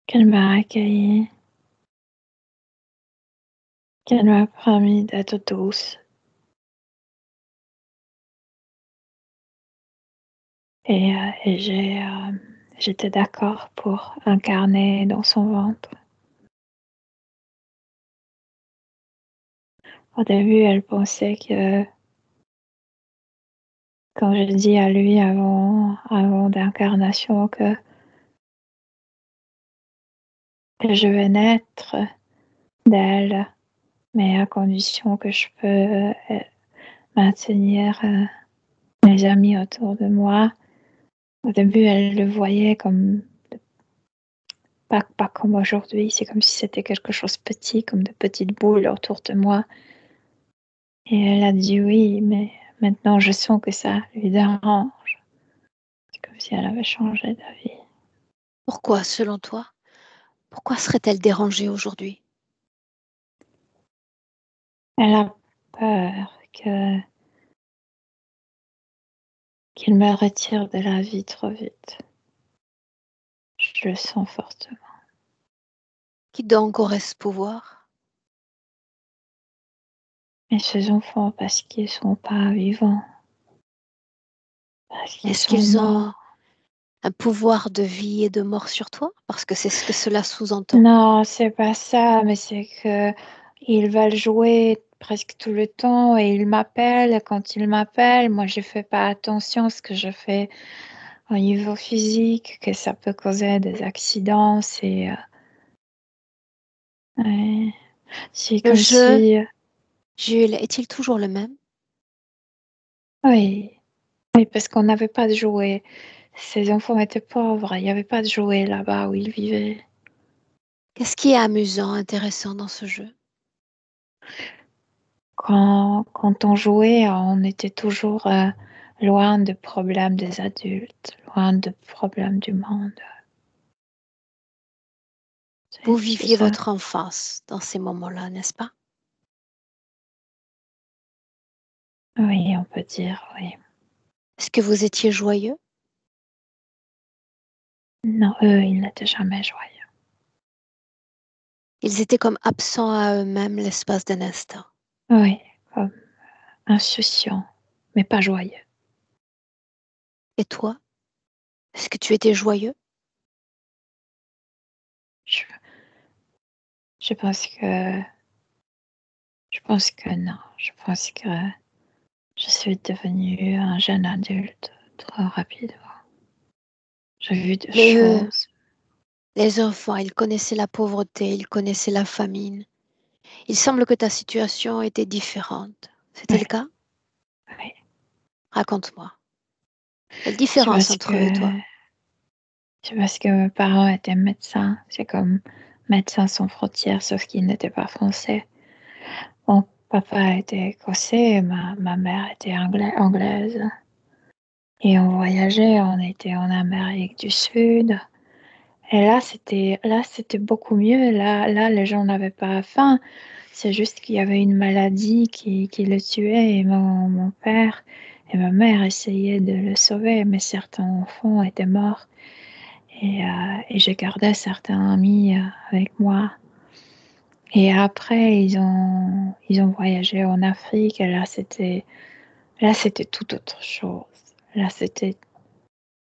C: Qu'elle m'a accueillie, qu'elle m'a promis d'être douce. Et j'étais d'accord pour incarner dans son ventre. Au début, elle pensait que quand je dis à lui avant d'incarnation que je vais naître d'elle, mais à condition que je peux maintenir mes amis autour de moi. Au début, elle le voyait comme pas comme aujourd'hui, c'est comme si c'était quelque chose de petit, comme de petites boules autour de moi. Et elle a dit oui, mais maintenant je sens que ça lui dérange. C'est comme si elle avait changé d'avis.
A: Pourquoi, selon toi? Pourquoi serait-elle dérangée aujourd'hui?
C: Elle a peur qu'il me retire de la vie trop vite. Je le sens fortement.
A: Qui donc aurait ce pouvoir?
C: Et ces enfants, parce qu'ils sont pas vivants, parce qu'ils
A: Est-ce
C: sont
A: qu'ils
C: morts.
A: ont un pouvoir de vie et de mort sur toi? Parce que c'est ce que cela sous-entend.
C: Non, c'est pas ça, mais c'est que ils veulent jouer presque tout le temps et ils m'appellent. Quand ils m'appellent, moi je fais pas attention à ce que je fais au niveau physique, que ça peut causer des accidents. Ouais, c'est
A: Le
C: comme
A: jeu,
C: si,
A: Jules, est-il toujours le même?
C: oui, oui, parce qu'on n'avait pas de jouets. Ces enfants étaient pauvres, il n'y avait pas de jouets là-bas où ils vivaient.
A: Qu'est-ce qui est amusant, intéressant dans ce jeu?
C: Quand on jouait, on était toujours loin des problèmes des adultes, loin des problèmes du monde.
A: Vous
C: C'est
A: viviez
C: ça.
A: votre enfance dans ces moments-là, n'est-ce pas?
C: Oui, on peut dire, oui.
A: Est-ce que vous étiez joyeux?
C: Non, eux, ils n'étaient jamais joyeux.
A: Ils étaient comme absents à eux-mêmes l'espace d'un instant.
C: Oui, comme insouciants, mais pas joyeux.
A: Et toi, est-ce que tu étais joyeux?
C: Je, je pense que, je pense que non. Je pense que je suis devenue un jeune adulte trop rapidement. J'ai vu des
A: Mais eux,
C: choses.
A: les enfants, ils connaissaient la pauvreté, ils connaissaient la famine. Il semble que ta situation était différente. C'était le
C: Oui,
A: cas?
C: oui.
A: Raconte-moi. Quelle
C: C'est
A: différence
C: parce
A: entre eux et toi?
C: que C'est parce que mes parents étaient médecins. C'est comme Médecins sans frontières, sauf qu'ils n'étaient pas français. Mon papa était écossais et ma mère était anglaise. Et on voyageait, on était en Amérique du Sud. Et là c'était beaucoup mieux. Là, les gens n'avaient pas faim. C'est juste qu'il y avait une maladie qui le tuait. Et mon père et ma mère essayaient de le sauver, mais certains enfants étaient morts. Et j'ai gardé certains amis avec moi. Et après, ils ont voyagé en Afrique. Et là, c'était tout autre chose. Là, c'était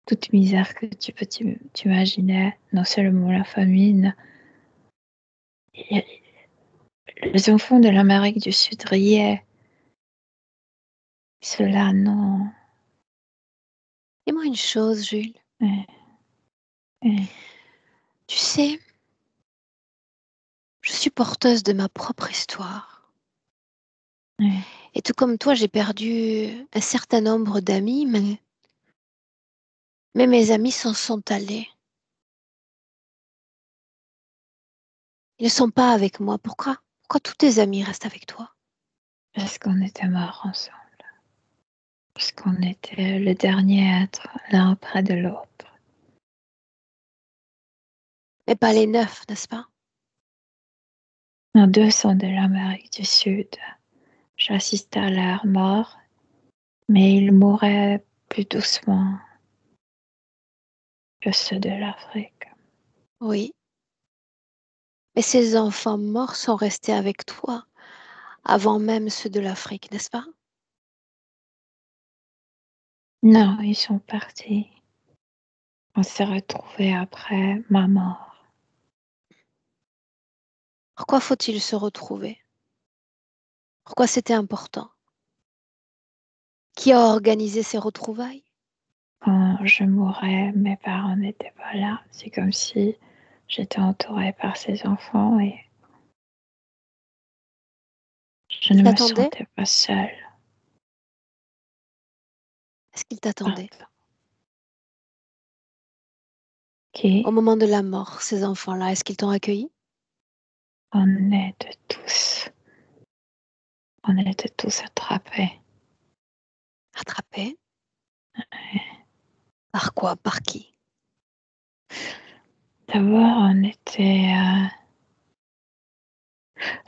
C: toute misère que tu peux t'imaginer. Non seulement la famine. Et les enfants de l'Amérique du Sud riaient. Ceux-là, non.
A: Dis-moi une chose, Jules.
C: Ouais, ouais,
A: Tu sais, je suis porteuse de ma propre histoire.
C: ouais.
A: Et tout comme toi, j'ai perdu un certain nombre d'amis, mais mes amis s'en sont allés. Ils ne sont pas avec moi. Pourquoi? Pourquoi tous tes amis restent avec toi?
C: Parce qu'on était morts ensemble. Parce qu'on était le dernier être l'un près de l'autre.
A: Mais pas les 9, n'est-ce pas?
C: Nos deux sont de l'Amérique du Sud. J'assistais à leur mort, mais ils mouraient plus doucement que ceux de l'Afrique.
A: Oui. Mais ces enfants morts sont restés avec toi avant même ceux de l'Afrique, n'est-ce pas?
C: Non, ils sont partis. On s'est retrouvés après ma mort.
A: Pourquoi faut-il se retrouver? Pourquoi c'était important? Qui a organisé ces retrouvailles?
C: Quand je mourrais, mes parents n'étaient pas là. C'est comme si j'étais entourée par ces enfants et je
A: Ils
C: ne me
A: t'attendaient?
C: sentais pas seule.
A: Est-ce qu'ils t'attendaient? Au
C: Qui
A: moment de la mort, ces enfants-là, est-ce qu'ils t'ont accueilli?
C: on était tous, on était tous attrapés.
A: Attrapés? Par quoi? Par qui?
C: D'abord, on était,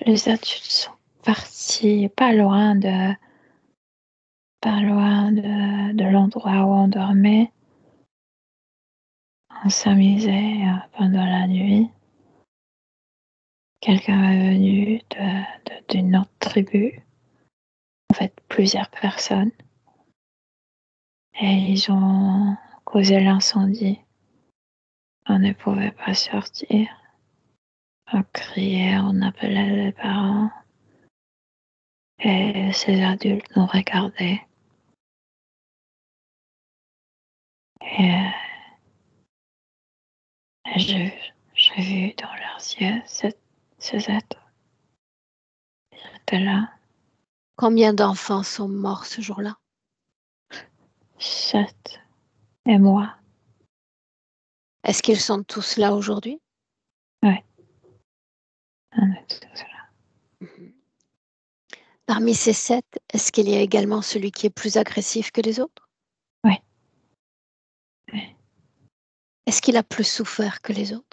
C: les adultes sont partis pas loin de l'endroit où on dormait. On s'amusait pendant la nuit. Quelqu'un est venu d'une autre tribu, en fait plusieurs personnes, et ils ont causé l'incendie. On ne pouvait pas sortir. On criait, on appelait les parents, et ces adultes nous regardaient. Et j'ai vu dans leurs yeux ces êtres qui étaient là.
A: Combien d'enfants sont morts ce jour-là?
C: 7 et moi.
A: Est-ce qu'ils sont tous là aujourd'hui?
C: Ouais, on est tous là.
A: Mhm. Parmi ces 7, est-ce qu'il y a également celui qui est plus agressif que les autres?
C: Ouais, ouais.
A: Est-ce qu'il a plus souffert que les autres?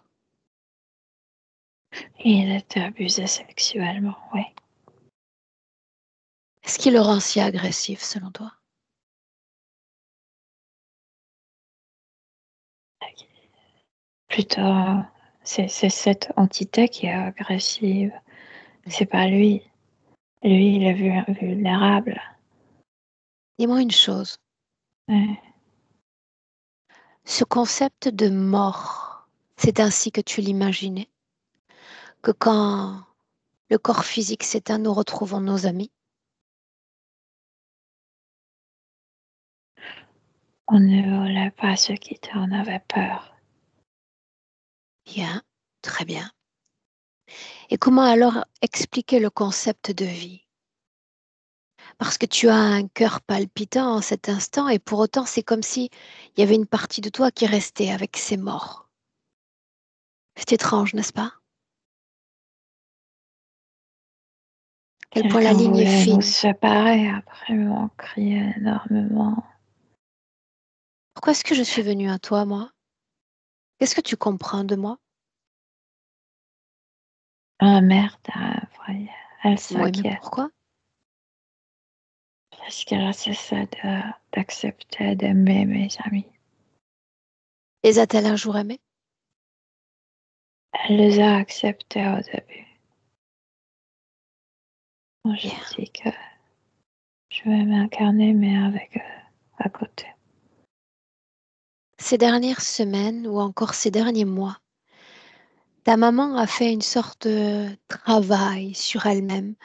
C: Il était abusé sexuellement, oui.
A: Est-ce qui le rend si agressif selon toi?
C: Plutôt, c'est cette entité qui est agressive. C'est pas lui. Lui, il est vulnérable.
A: Dis-moi une chose.
C: Ouais.
A: Ce concept de mort, c'est ainsi que tu l'imaginais? Que quand le corps physique s'éteint, nous retrouvons nos amis?
C: On ne voulait pas se quitter, on avait peur.
A: Bien, très bien. Et comment alors expliquer le concept de vie? Parce que tu as un cœur palpitant en cet instant et pour autant c'est comme si il y avait une partie de toi qui restait avec ces morts. C'est étrange, n'est-ce pas? Quel point la
C: Quelqu'un
A: ligne est
C: voulait nous
A: fine.
C: séparer, après on criait énormément.
A: Pourquoi est-ce que je suis venue à toi, moi? Qu'est-ce que tu comprends de moi?
C: Ma mère, vrai, elle
A: Oui, mais
C: s'inquiète
A: pourquoi?
C: parce qu'elle a cessé d'accepter d'aimer mes amis.
A: Les a-t-elle un jour aimés?
C: Elle les a acceptés au début. Moi, j'ai
A: Bien.
C: dit que je vais m'incarner, mais avec eux à côté.
A: Ces dernières semaines ou encore ces derniers mois, ta maman a fait une sorte de travail sur elle-même.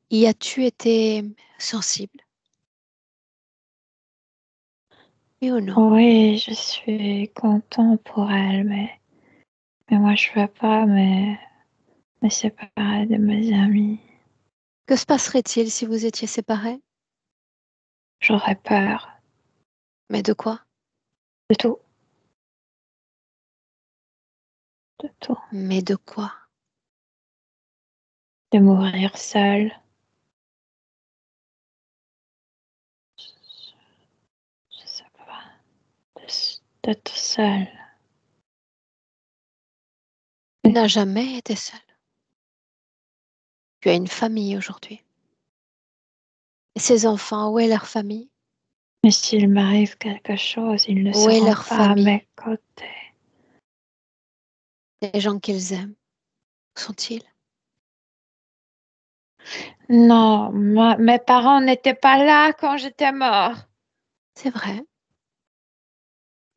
A: Y as-tu été sensible? Oui ou non?
C: Oui, je suis content pour elle, mais moi, je veux pas me séparer de mes amis.
A: Que se passerait-il si vous étiez séparés?
C: J'aurais peur
A: Mais de quoi?
C: de tout, de tout.
A: Mais de quoi?
C: De mourir seule. d'être seule.
A: Tu n'as jamais été seule. Tu as une famille aujourd'hui. Et ces enfants, où est leur famille?
C: Mais s'il m'arrive quelque chose, ils ne
A: Où est
C: seront
A: leur
C: pas à
A: famille?
C: mes côtés.
A: Les gens qu'ils aiment, où sont-ils?
C: Non, mes parents n'étaient pas là quand j'étais mort.
A: C'est vrai.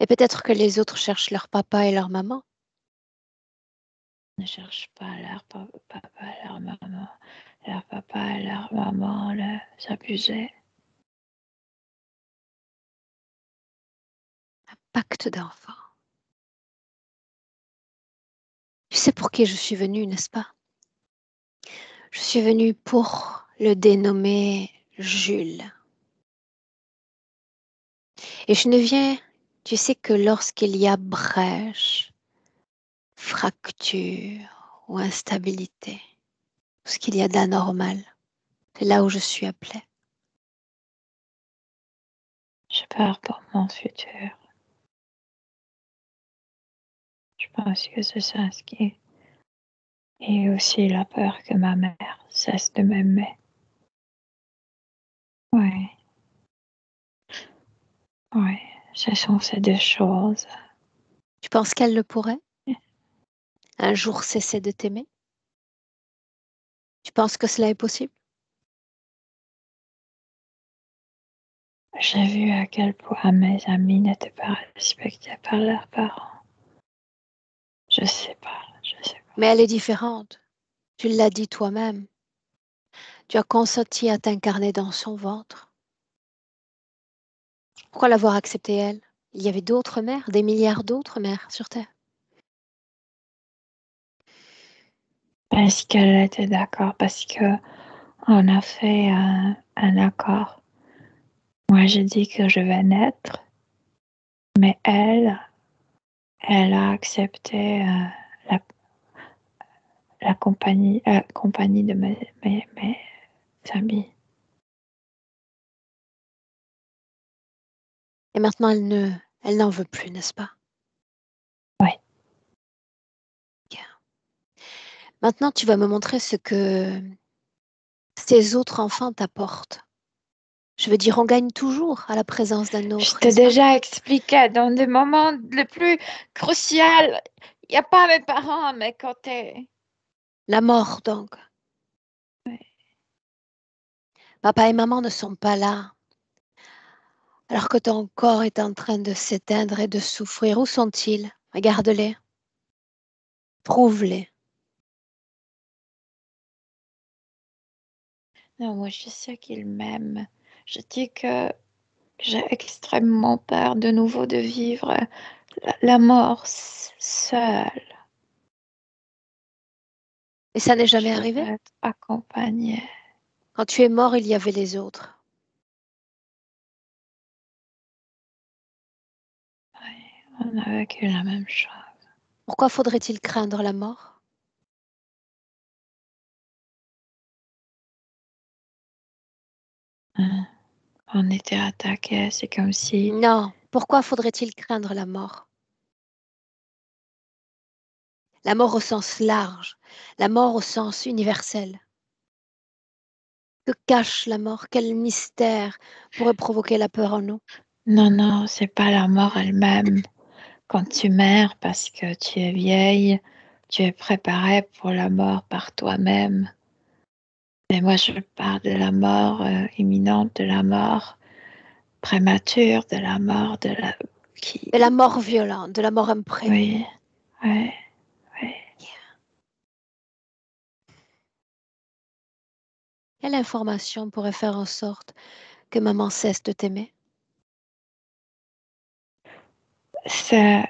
A: Et peut-être que les autres cherchent leur papa et leur maman.
C: Ne cherche pas leur papa et leur maman. Leur papa et leur maman les abusaient.
A: Un pacte d'enfants. Tu sais pour qui je suis venue, n'est-ce pas? Je suis venue pour le dénommer Jules. Et je ne viens, tu sais que lorsqu'il y a brèche, fracture ou instabilité, ce qu'il y a d'anormal, c'est là où je suis appelée.
C: J'ai peur pour mon futur. Je pense que c'est ça ce qui est. Et aussi la peur que ma mère cesse de m'aimer. Oui, oui, ce sont ces deux choses.
A: Tu penses qu'elle le pourrait un jour cesser de t'aimer? Tu penses que cela est possible?
C: J'ai vu à quel point mes amis n'étaient pas respectés par leurs parents. Je sais pas.
A: Mais elle est différente. Tu l'as dit toi-même. Tu as consenti à t'incarner dans son ventre. Pourquoi l'avoir acceptée elle? Il y avait d'autres mères, des milliards d'autres mères sur Terre.
C: Parce qu'elle était d'accord, parce que on a fait un accord. Moi, j'ai dit que je vais naître, mais elle a accepté la compagnie de mes amis.
A: Et maintenant, elle n'en veut plus, n'est-ce pas?
C: Oui.
A: Bien. Maintenant, tu vas me montrer ce que ces autres enfants t'apportent. Je veux dire, on gagne toujours à la présence d'un
C: Je
A: autre,
C: t'ai
A: n'est-ce pas?
C: déjà expliqué dans des moments les plus cruciaux, il n'y a pas mes parents à mes côtés.
A: La mort, donc.
C: Oui.
A: Papa et maman ne sont pas là. Alors que ton corps est en train de s'éteindre et de souffrir. Où sont-ils? Regarde-les. Trouve-les.
C: Non, moi, je sais qu'ils m'aiment. Je dis que j'ai extrêmement peur de nouveau de vivre la mort seule.
A: Et ça n'est jamais
C: Je veux
A: arrivé?
C: être accompagnée.
A: Quand tu es mort, il y avait les autres.
C: Oui, on a vécu la même chose.
A: Pourquoi faudrait-il craindre la mort?
C: Hein. On était attaqués, c'est comme si...
A: Non. Pourquoi faudrait-il craindre la mort? La mort au sens large, la mort au sens universel. Que cache la mort? Quel mystère pourrait provoquer la peur en nous?
C: Non, non, c'est pas la mort elle-même. Quand tu meurs parce que tu es vieille, tu es préparée pour la mort par toi-même. Mais moi, je parle de la mort imminente, de la mort prémature, de la mort de la... qui...
A: De la mort violente, de la mort imprévue.
C: Oui, oui, oui.
A: Quelle information pourrait faire en sorte que maman cesse de t'aimer?
C: Cette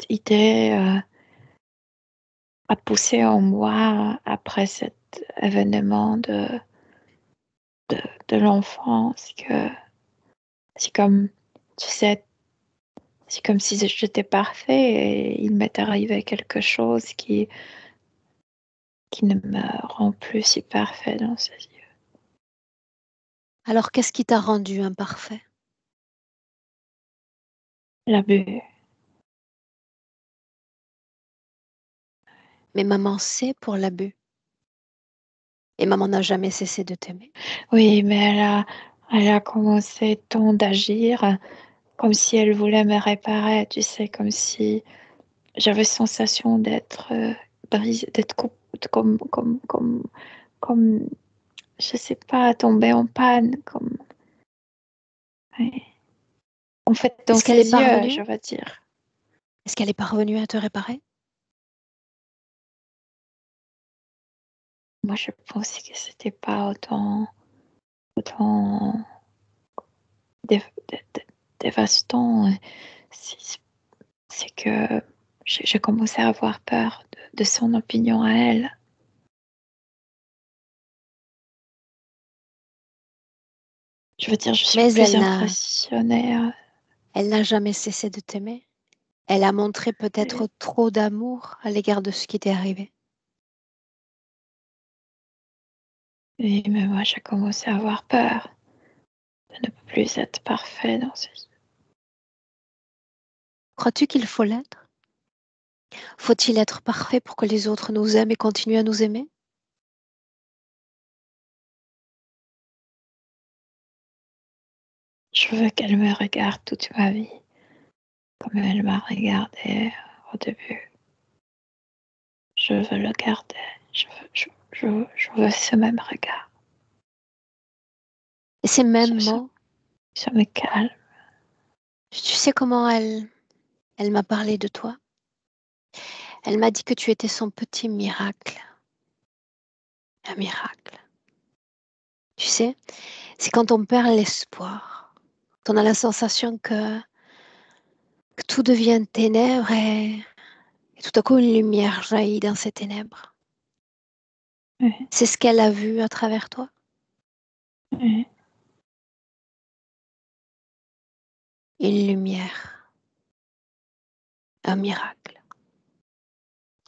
C: idée a poussé en moi après cet événement de, de l'enfance que c'est comme, tu sais, c'est comme si j'étais parfait et il m'est arrivé quelque chose qui ne me rend plus si parfait dans ses yeux.
A: Alors qu'est-ce qui t'a rendu imparfait?
C: l'abus.
A: Mais maman sait pour l'abus. Et maman n'a jamais cessé de t'aimer.
C: Oui, mais elle a commencé tant d'agir comme si elle voulait me réparer, tu sais, comme si j'avais sensation d'être brisée, d'être comme, je sais pas, tombée en panne, comme, ouais. En fait, dans
A: Est-ce qu'elle est
C: ses yeux,
A: parvenue?
C: je veux dire.
A: Est-ce qu'elle est parvenue à te réparer?
C: Moi, je pensais que c'était pas autant dévastant. C'est c'est que j'ai commencé à avoir peur de son opinion à elle. Je veux dire, je suis
A: Mais
C: plus impressionnée.
A: elle n'a jamais cessé de t'aimer. Elle a montré peut-être trop d'amour à l'égard de ce qui t'est arrivé.
C: Oui, mais moi, j'ai commencé à avoir peur de ne plus être parfait dans ce.
A: Crois-tu qu'il faut l'être? Faut-il être parfait pour que les autres nous aiment et continuent à nous aimer?
C: Je veux qu'elle me regarde toute ma vie, comme elle m'a regardé au début. Je veux le garder. Je veux ce même regard.
A: Et ces mêmes
C: Ça,
A: mots,
C: ça me calme.
A: tu sais comment elle m'a parlé de toi? Elle m'a dit que tu étais son petit miracle. Un miracle. Tu sais, c'est quand on perd l'espoir, quand on a la sensation que tout devient ténèbres et tout à coup une lumière jaillit dans ces ténèbres.
C: Oui,
A: C'est ce qu'elle a vu à travers toi?
C: oui,
A: Une lumière, un miracle,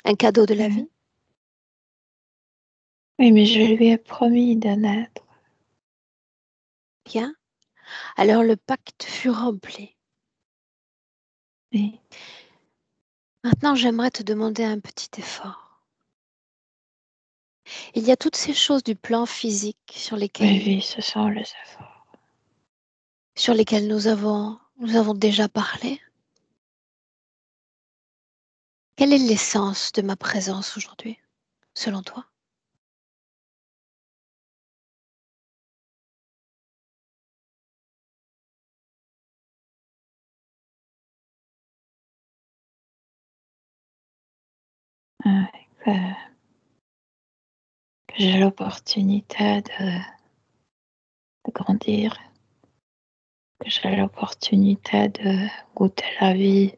A: un cadeau de la
C: oui.
A: vie?
C: Oui, mais je lui ai promis de naître.
A: Bien. Alors le pacte fut rempli.
C: Oui,
A: Maintenant, j'aimerais te demander un petit effort. Il y a toutes ces choses du plan physique
C: oui, oui, ce sont les efforts.
A: sur lesquelles nous avons déjà parlé. Quelle est l'essence de ma présence aujourd'hui, selon toi?
C: Que, que j'ai l'opportunité de grandir, que j'ai l'opportunité de goûter la vie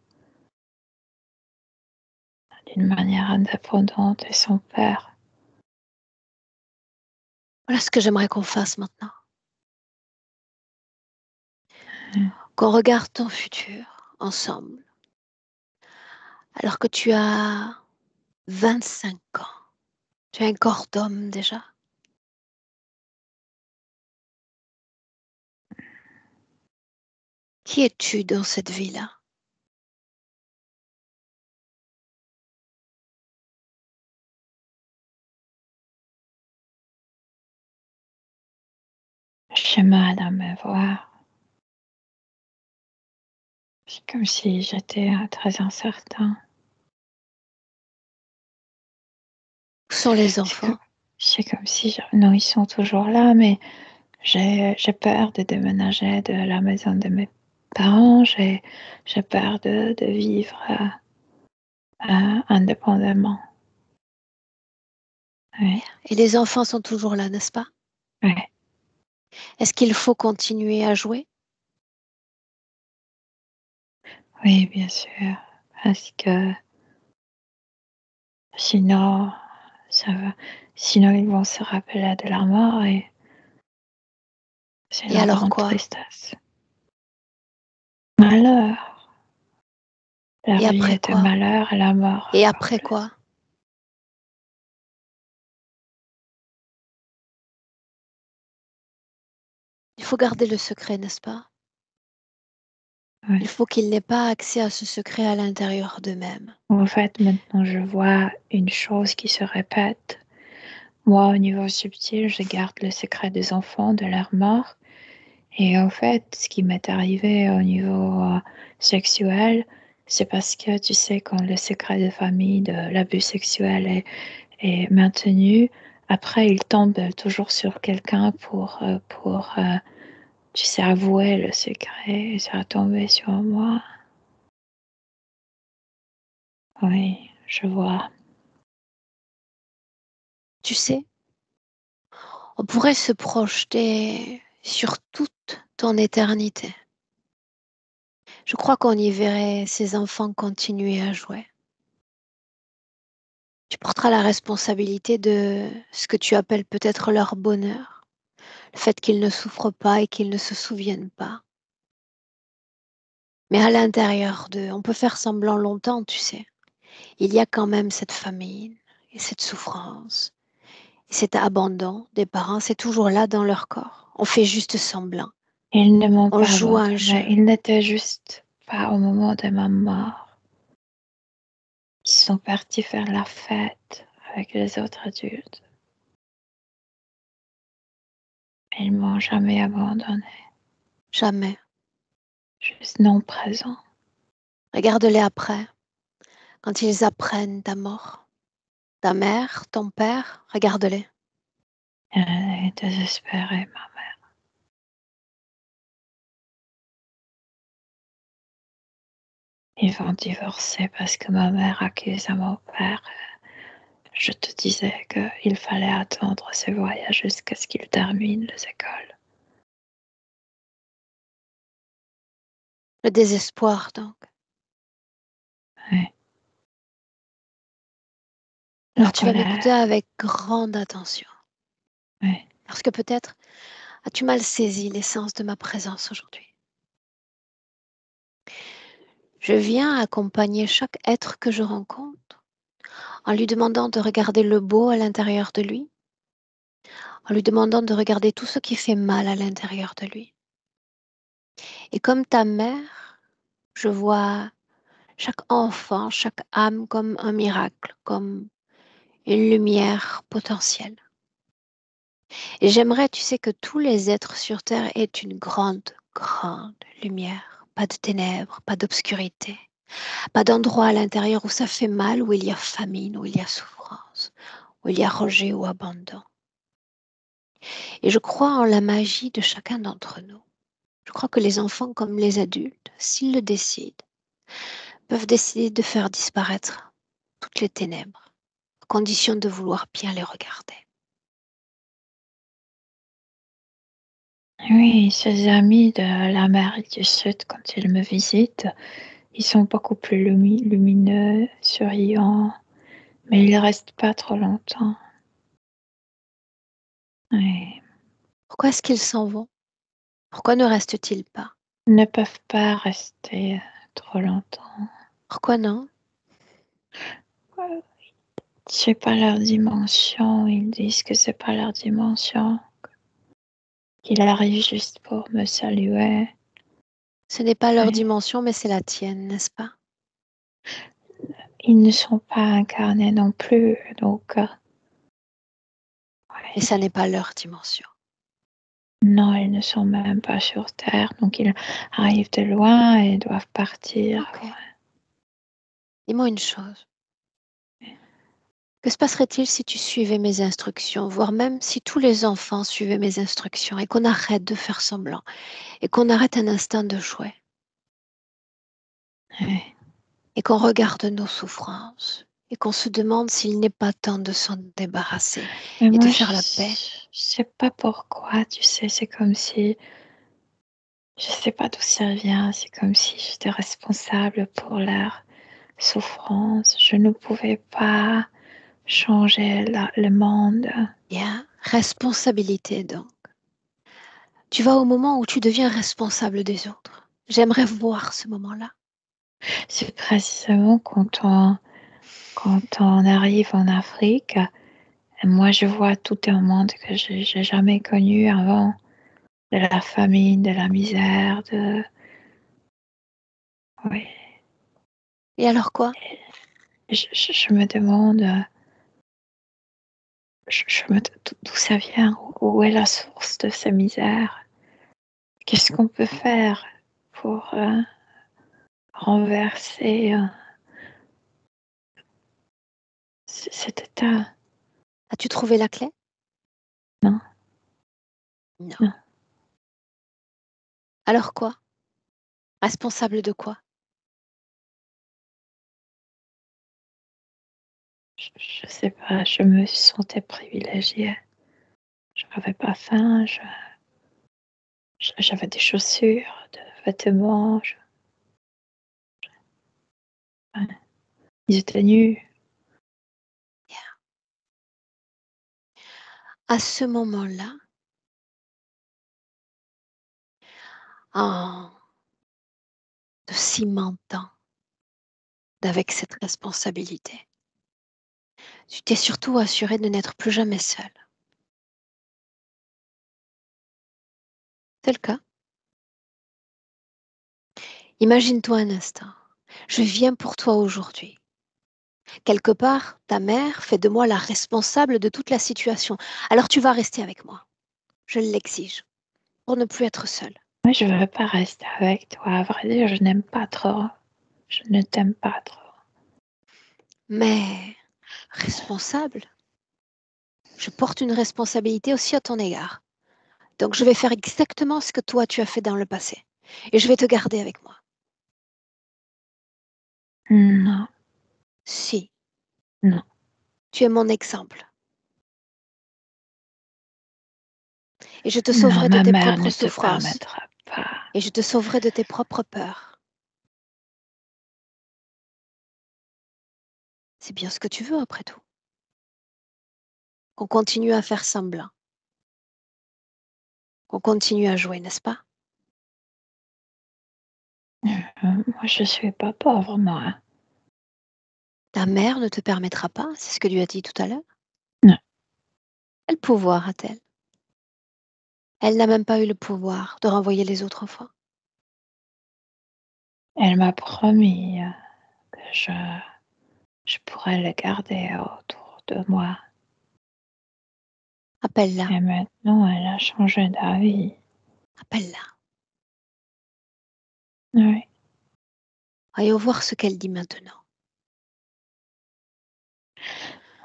C: d'une manière indépendante et sans peur.
A: Voilà ce que j'aimerais qu'on fasse maintenant.
C: Mm.
A: Qu'on regarde ton futur ensemble, alors que tu as 25 ans. Tu as un corps d'homme déjà. Qui es-tu dans cette vie-là?
C: J'ai mal à me voir. C'est comme si j'étais très incertain.
A: Où sont les
C: C'est comme,
A: enfants?
C: c'est comme si, non, ils sont toujours là, mais j'ai peur de déménager de la maison de mes parents. J'ai peur de vivre indépendamment. Oui,
A: Et les enfants sont toujours là, n'est-ce pas?
C: oui,
A: Est-ce qu'il faut continuer à jouer?
C: oui, bien sûr. Parce que sinon, ça va. Sinon, ils vont se rappeler de la mort et c'est
A: Et
C: la
A: alors
C: grande
A: quoi?
C: tristesse. Malheur. La
A: Et
C: vie
A: après
C: est un
A: quoi?
C: malheur et la mort
A: Et
C: encore
A: après
C: plus.
A: quoi? Il faut garder le secret, n'est-ce pas?
C: Ouais.
A: Il faut qu'ils n'aient pas accès à ce secret à l'intérieur d'eux-mêmes.
C: En fait, maintenant, je vois une chose qui se répète. Moi, au niveau subtil, je garde le secret des enfants, de leur mort. Et en fait, ce qui m'est arrivé au niveau sexuel, c'est parce que, tu sais, quand le secret de famille de l'abus sexuel est maintenu, après, il tombe toujours sur quelqu'un pour tu sais, avouer le secret. Et ça a tombé sur moi. Oui, je vois.
A: Tu sais, on pourrait se projeter sur toute ton éternité. Je crois qu'on y verrait ces enfants continuer à jouer. Tu porteras la responsabilité de ce que tu appelles peut-être leur bonheur, le fait qu'ils ne souffrent pas et qu'ils ne se souviennent pas. Mais à l'intérieur d'eux, on peut faire semblant longtemps, tu sais. Il y a quand même cette famine et cette souffrance et cet abandon des parents, c'est toujours là dans leur corps. On fait juste semblant.
C: Ils ne m'ont
A: On
C: pas
A: joue un
C: abandonné.
A: jeu.
C: Ils n'étaient juste pas au moment de ma mort. Ils sont partis faire la fête avec les autres adultes. Ils m'ont jamais abandonné.
A: Jamais.
C: Juste non présent.
A: Regarde-les après, quand ils apprennent ta mort. Ta mère, ton père, regarde-les.
C: Elle est désespérée, ma mère. Ils vont divorcer parce que ma mère accuse à mon père. Je te disais qu'il fallait attendre ce voyage jusqu'à ce qu'il termine les écoles.
A: Le désespoir, donc.
C: Ouais.
A: Alors
C: La
A: tu vas m'écouter
C: colère.
A: avec grande attention.
C: Ouais.
A: Parce que peut-être as-tu mal saisi l'essence de ma présence aujourd'hui. Je viens accompagner chaque être que je rencontre en lui demandant de regarder le beau à l'intérieur de lui, en lui demandant de regarder tout ce qui fait mal à l'intérieur de lui. Et comme ta mère, je vois chaque enfant, chaque âme comme un miracle, comme une lumière potentielle. Et j'aimerais, tu sais, que tous les êtres sur Terre aient une grande, grande lumière. Pas de ténèbres, pas d'obscurité, pas d'endroit à l'intérieur où ça fait mal, où il y a famine, où il y a souffrance, où il y a rejet ou abandon. Et je crois en la magie de chacun d'entre nous. Je crois que les enfants comme les adultes, s'ils le décident, peuvent décider de faire disparaître toutes les ténèbres, à condition de vouloir bien les regarder.
C: Oui, ces amis de l'Amérique du Sud, quand ils me visitent, ils sont beaucoup plus lumineux, souriants, mais ils restent pas trop longtemps. Oui.
A: Pourquoi est-ce qu'ils s'en vont? Pourquoi ne restent-ils pas?
C: Ils ne peuvent pas rester trop longtemps.
A: Pourquoi non?
C: C'est pas leur dimension, ils disent que c'est pas leur dimension, qu'ils arrivent juste pour me saluer.
A: Ce n'est pas leur
C: Ouais.
A: dimension, mais c'est la tienne, n'est-ce pas?
C: Ils ne sont pas incarnés non plus, donc
A: Et
C: ouais.
A: ça n'est pas leur dimension.
C: Non, ils ne sont même pas sur Terre, donc ils arrivent de loin et doivent partir.
A: Ok. Dis-moi une chose. Que se passerait-il si tu suivais mes instructions, voire même si tous les enfants suivaient mes instructions et qu'on arrête de faire semblant et qu'on arrête un instant de jouer
C: Ouais.
A: et qu'on regarde nos souffrances et qu'on se demande s'il n'est pas temps de s'en débarrasser
C: Mais
A: et de
C: moi,
A: faire la paix?
C: je sais pas pourquoi, tu sais, c'est comme si, je sais pas d'où ça vient, c'est comme si j'étais responsable pour leur souffrance. Je ne pouvais pas changer le monde.
A: Bien, responsabilité donc. Tu vas au moment où tu deviens responsable des autres. J'aimerais voir ce moment-là.
C: C'est précisément quand on arrive en Afrique, moi je vois tout un monde que j'ai jamais connu avant, de la famine, de la misère, Oui.
A: Et alors quoi?
C: Je me demande, d'où ça vient, où est la source de ces misères? Qu'est-ce qu'on peut faire pour renverser cet état?
A: As-tu trouvé la clé?
C: Non,
A: Non.
C: non.
A: Alors quoi? Responsable de quoi?
C: Je sais pas, je me sentais privilégiée. Je n'avais pas faim, j'avais des chaussures, des vêtements, ouais, ils étaient nus.
A: À ce moment-là, en te cimentant avec cette responsabilité, tu t'es surtout assuré de n'être plus jamais seul. C'est le cas. Imagine-toi un instant. Je viens pour toi aujourd'hui. Quelque part, ta mère fait de moi la responsable de toute la situation. Alors tu vas rester avec moi. Je l'exige. Pour ne plus être seule.
C: Moi, je veux pas rester avec toi. À vrai dire, je n'aime pas trop. Je ne t'aime pas trop.
A: Mais responsable, je porte une responsabilité aussi à ton égard. Donc je vais faire exactement ce que toi tu as fait dans le passé. Et je vais te garder avec moi.
C: Non,
A: Si,
C: non,
A: tu es mon exemple. Et je te
C: non,
A: sauverai de
C: ma
A: tes
C: mère
A: propres
C: ne te
A: souffrances.
C: permettra pas.
A: Et je te sauverai de tes propres peurs. C'est bien ce que tu veux après tout. Qu'on continue à faire semblant. Qu'on continue à jouer, n'est-ce pas?
C: Moi, je suis pas pauvre, moi.
A: Ta mère ne te permettra pas, c'est ce que tu as dit tout à l'heure.
C: Non,
A: Quel pouvoir a-t-elle? Elle n'a même pas eu le pouvoir de renvoyer les autres enfants.
C: elle m'a promis que je pourrais le garder autour de moi.
A: Appelle-la,
C: Et maintenant, elle a changé d'avis.
A: appelle-la.
C: Oui.
A: Voyons voir ce qu'elle dit maintenant.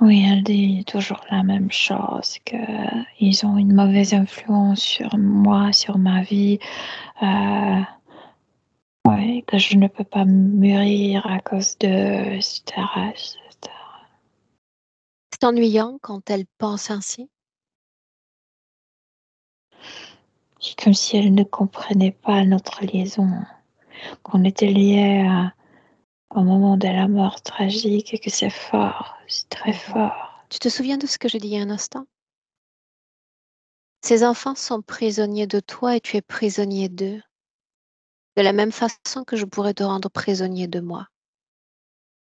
C: Oui, elle dit toujours la même chose, qu'ils ont une mauvaise influence sur moi, sur ma vie. Euh, ouais, que je ne peux pas mûrir à cause d'eux, etc., etc.
A: C'est ennuyant quand elle pense ainsi.
C: C'est comme si elle ne comprenait pas notre liaison, qu'on était liés au moment de la mort tragique et que c'est fort, c'est très fort.
A: Tu te souviens de ce que je dis il y a un instant? Ces enfants sont prisonniers de toi et tu es prisonnier d'eux. De la même façon que je pourrais te rendre prisonnier de moi.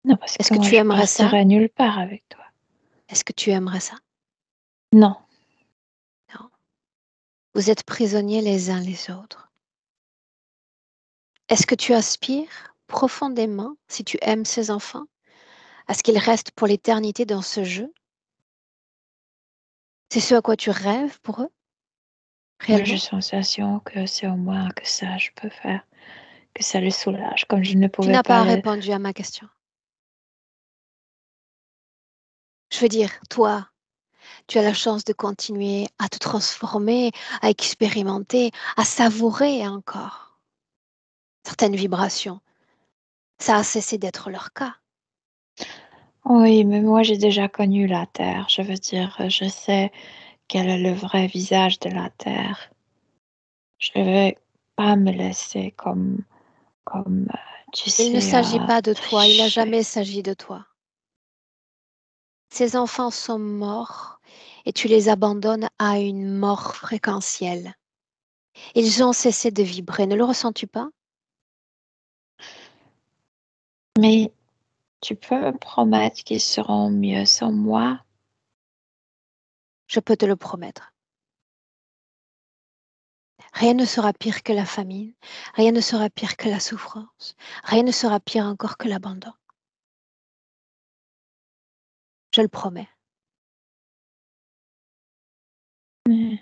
C: Non, parce
A: Est-ce
C: que
A: que
C: moi,
A: tu
C: je
A: aimerais ça?
C: partirai nulle part avec toi.
A: Est-ce que tu aimerais ça?
C: Non,
A: Non. Vous êtes prisonniers les uns les autres. Est-ce que tu aspires profondément, si tu aimes ces enfants, à ce qu'ils restent pour l'éternité dans ce jeu? C'est ce à quoi tu rêves pour eux,
C: moi, j'ai la
A: réellement?
C: sensation que c'est au moins que ça, je peux faire, que ça le soulage, comme je ne
A: Tu
C: pouvais
A: n'as
C: pas
A: pas
C: le...
A: répondu à ma question. Je veux dire, toi, tu as la chance de continuer à te transformer, à expérimenter, à savourer encore certaines vibrations. Ça a cessé d'être leur cas.
C: Oui, mais moi, j'ai déjà connu la Terre. Je veux dire, je sais quel est le vrai visage de la Terre. Je ne vais pas me laisser comme tu
A: Il ne
C: sais,
A: s'agit pas de toi, il n'a
C: tricher.
A: jamais s'agi de toi. Ces enfants sont morts et tu les abandonnes à une mort fréquentielle. Ils ont cessé de vibrer, ne le ressens-tu pas?
C: Mais tu peux me promettre qu'ils seront mieux sans moi?
A: Je peux te le promettre. Rien ne sera pire que la famine, rien ne sera pire que la souffrance, rien ne sera pire encore que l'abandon. Je le promets.
C: Mais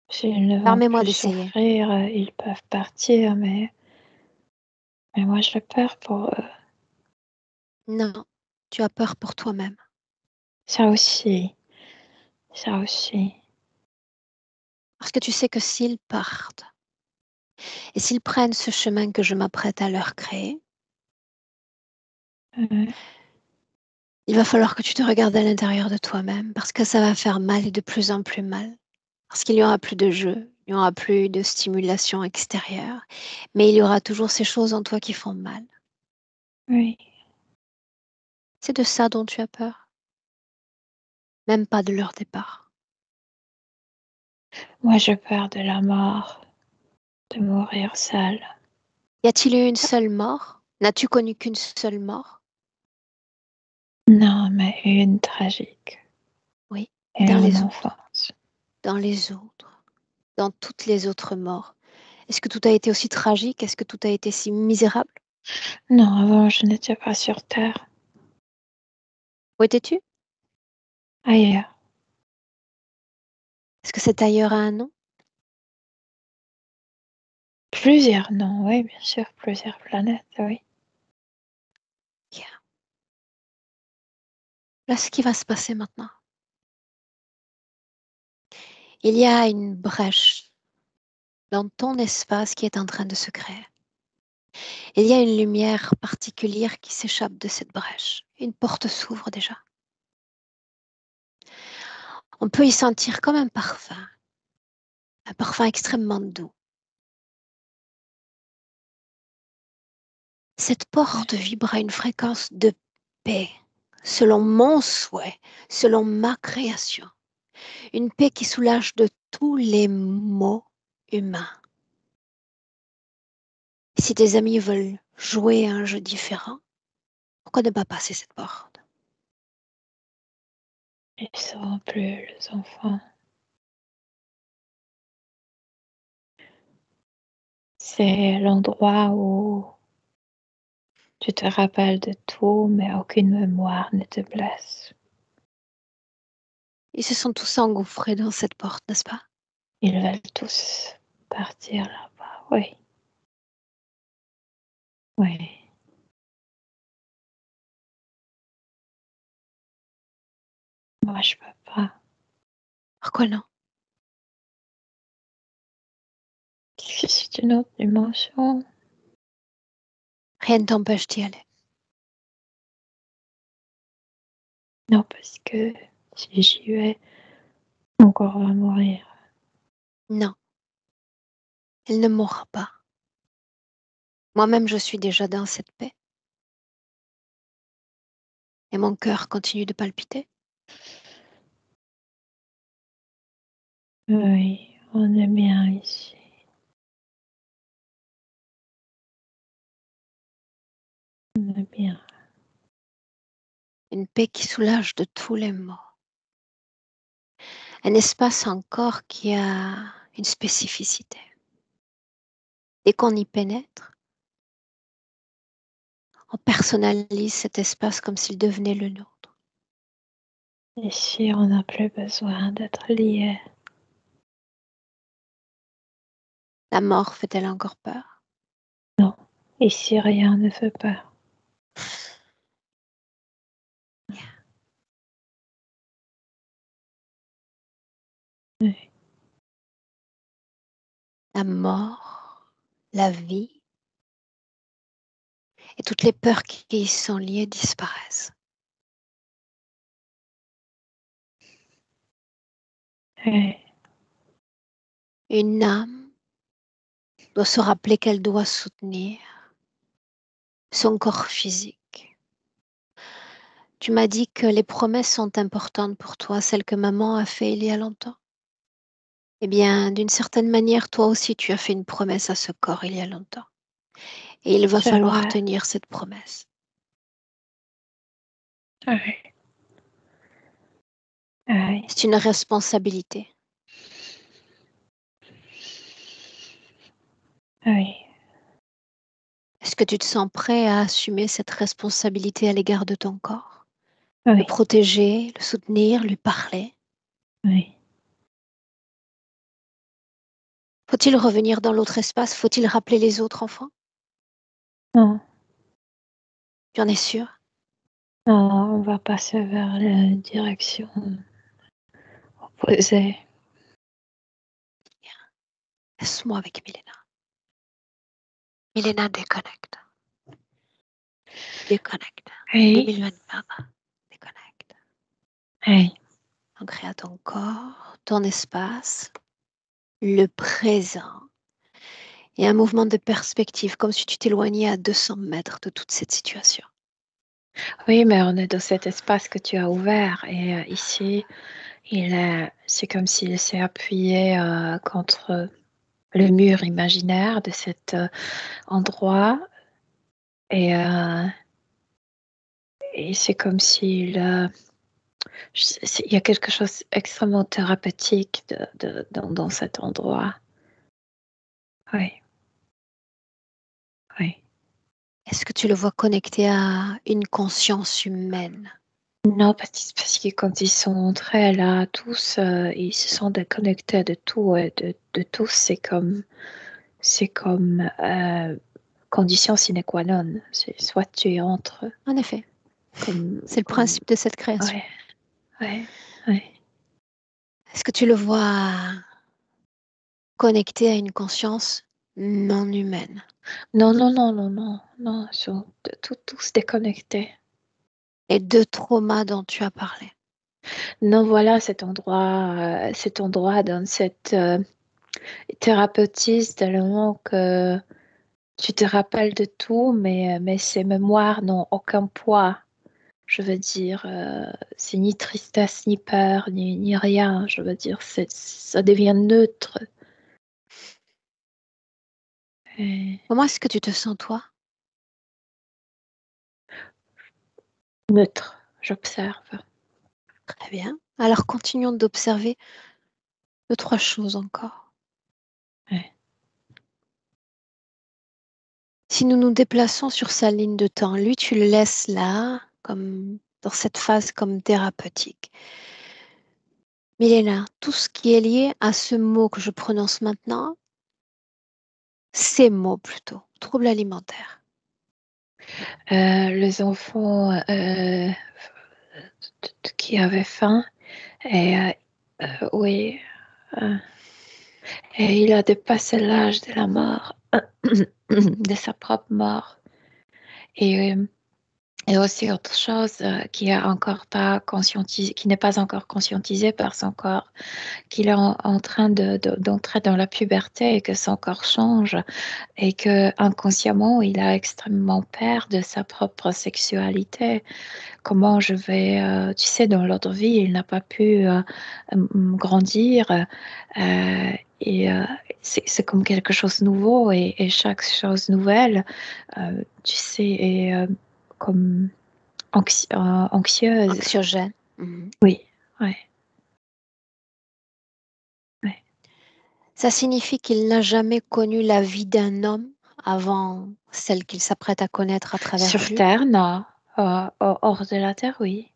C: s'ils ne vont
A: Permets-moi
C: plus
A: d'essayer.
C: souffrir, ils peuvent partir, mais moi j'ai peur pour eux.
A: Non, tu as peur pour toi-même.
C: Ça aussi, ça aussi.
A: Parce que tu sais que s'ils partent, et s'ils prennent ce chemin que je m'apprête à leur créer,
C: Mmh.
A: il va falloir que tu te regardes à l'intérieur de toi-même parce que ça va faire mal et de plus en plus mal. Parce qu'il n'y aura plus de jeu, il n'y aura plus de stimulation extérieure, mais il y aura toujours ces choses en toi qui font mal.
C: Oui.
A: C'est de ça dont tu as peur, même pas de leur départ.
C: Moi j'ai peur de la mort, de mourir seule.
A: Y a-t-il eu une seule mort? N'as-tu connu qu'une seule mort?
C: Non, mais une tragique
A: Oui. Et
C: et
A: dans
C: en
A: les autres,
C: enfance.
A: dans les autres, dans toutes les autres morts. Est-ce que tout a été aussi tragique? Est-ce que tout a été si misérable?
C: Non, avant je n'étais pas sur terre,
A: Où étais-tu?
C: ailleurs.
A: Est-ce que cet ailleurs a un nom?
C: Plusieurs noms, oui, bien sûr, plusieurs planètes, oui.
A: Bien. Là, ce qui va se passer maintenant. Il y a une brèche dans ton espace qui est en train de se créer. Il y a une lumière particulière qui s'échappe de cette brèche. Une porte s'ouvre déjà. On peut y sentir comme un parfum extrêmement doux. Cette porte vibre à une fréquence de paix, selon mon souhait, selon ma création. Une paix qui soulage de tous les maux humains. Si tes amis veulent jouer à un jeu différent, pourquoi ne pas passer cette porte?
C: Ils ne seront plus les enfants. C'est l'endroit où tu te rappelles de tout, mais aucune mémoire ne te blesse.
A: Ils se sont tous engouffrés dans cette porte, n'est-ce pas?
C: Ils veulent tous partir là-bas, oui, oui. Moi, je peux pas.
A: Pourquoi non?
C: C'est une autre dimension.
A: Rien ne t'empêche d'y aller.
C: Non, parce que si j'y vais, mon corps va mourir.
A: Non, elle ne mourra pas. Moi-même, je suis déjà dans cette paix. Et mon cœur continue de palpiter.
C: Oui, on est bien ici. On est bien.
A: Une paix qui soulage de tous les maux. Un espace encore qui a une spécificité. Dès qu'on y pénètre, on personnalise cet espace comme s'il devenait le nôtre.
C: Ici, on n'a plus besoin d'être liés.
A: La mort fait-elle encore peur?
C: Non, ici, rien ne fait peur. Oui.
A: La mort, la vie et toutes les peurs qui y sont liées disparaissent.
C: Oui.
A: Une âme doit se rappeler qu'elle doit soutenir son corps physique. Tu m'as dit que les promesses sont importantes pour toi, celles que maman a fait il y a longtemps. Eh bien, d'une certaine manière, toi aussi, tu as fait une promesse à ce corps il y a longtemps. Et il va
C: C'est
A: falloir
C: vrai.
A: tenir cette promesse.
C: Oui. Oui.
A: C'est une responsabilité.
C: Oui,
A: Est-ce que tu te sens prêt à assumer cette responsabilité à l'égard de ton corps? Le
C: oui,
A: protéger, le soutenir, lui parler?
C: oui.
A: Faut-il revenir dans l'autre espace? Faut-il rappeler les autres enfants?
C: Non,
A: Tu en es sûr?
C: non, on va passer vers la direction opposée.
A: Laisse-moi avec Milena. Milena, déconnecte. Déconnecte.
C: Oui,
A: 2024. Déconnecte.
C: oui.
A: Ancré à ton corps, ton espace, le présent. Et un mouvement de perspective, comme si tu t'éloignais à 200 mètres de toute cette situation.
C: Oui, mais on est dans cet espace que tu as ouvert et ici, c'est comme s'il s'est appuyé contre le mur imaginaire de cet endroit et, et c'est comme s'il il y a quelque chose extrêmement thérapeutique dans cet endroit. Oui, oui.
A: Est-ce que tu le vois connecté à une conscience humaine?
C: Non, parce que quand ils sont entrés là, tous, ils se sont déconnectés de tout et de tous. C'est comme condition sine qua non. C'est soit tu entres
A: En effet, c'est le
C: comme
A: principe de cette création.
C: ouais, ouais, ouais.
A: Est-ce que tu le vois connecté à une conscience non humaine?
C: Non, non, non, non, non, non, ils sont tous déconnectés.
A: Les deux traumas dont tu as parlé.
C: Non, voilà cet endroit dans cette thérapeutise tellement que tu te rappelles de tout, mais ces mémoires n'ont aucun poids. Je veux dire, c'est ni tristesse, ni peur, ni rien. Je veux dire, ça devient neutre. Et
A: Comment est-ce que tu te sens, toi?
C: neutre, j'observe.
A: Très bien. Alors continuons d'observer deux, trois choses encore.
C: Ouais.
A: Si nous nous déplaçons sur sa ligne de temps, lui, tu le laisses là, comme dans cette phase comme thérapeutique. Milena, tout ce qui est lié à ce mot que je prononce maintenant, ces mots plutôt, troubles alimentaires.
C: Les enfants qui avaient faim, et oui, euh, et il a dépassé l'âge de la mort, de sa propre mort. Et et aussi autre chose qui est encore pas conscientisé, qui n'est pas encore conscientisé par son corps, qu'il est en train d'entrer dans la puberté et que son corps change et que inconsciemment il a extrêmement peur de sa propre sexualité. Comment je vais, tu sais, dans l'autre vie, il n'a pas pu grandir euh, et c'est comme quelque chose de nouveau et chaque chose nouvelle, tu sais, est comme anxieuse.
A: Anxiogène. Mhm.
C: Oui, ouais, ouais.
A: Ça signifie qu'il n'a jamais connu la vie d'un homme avant celle qu'il s'apprête à connaître à travers
C: Sur
A: Jules.
C: Terre, non. Hors de la Terre, oui.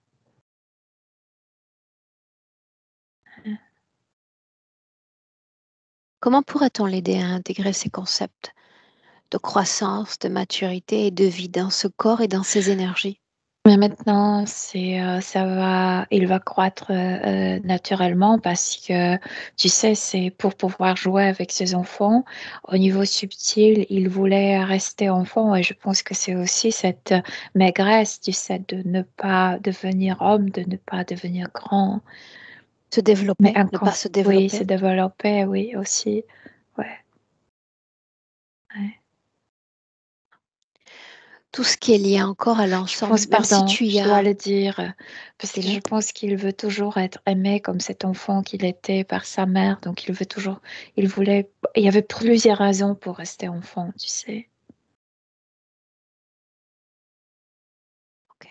A: Comment pourrait-on l'aider à intégrer ces concepts de croissance, de maturité et de vie dans ce corps et dans ses énergies?
C: Mais maintenant, il va croître naturellement parce que, tu sais, c'est pour pouvoir jouer avec ses enfants. Au niveau subtil, il voulait rester enfant et je pense que c'est aussi cette maigresse, tu sais, de ne pas devenir homme, de ne pas devenir grand,
A: Se
C: mais
A: développer, ne pas se
C: oui, se
A: développer.
C: développer, oui, aussi. Ouais, ouais.
A: Tout ce qui est lié encore à
C: Je pense,
A: l'ensemble, même si
C: pardon,
A: tu y
C: je dois
A: as,
C: le dire, parce que je
A: dis-le,
C: pense qu'il veut toujours être aimé comme cet enfant qu'il était par sa mère. Donc il veut toujours, il voulait, il y avait plusieurs raisons pour rester enfant, tu sais.
A: ok.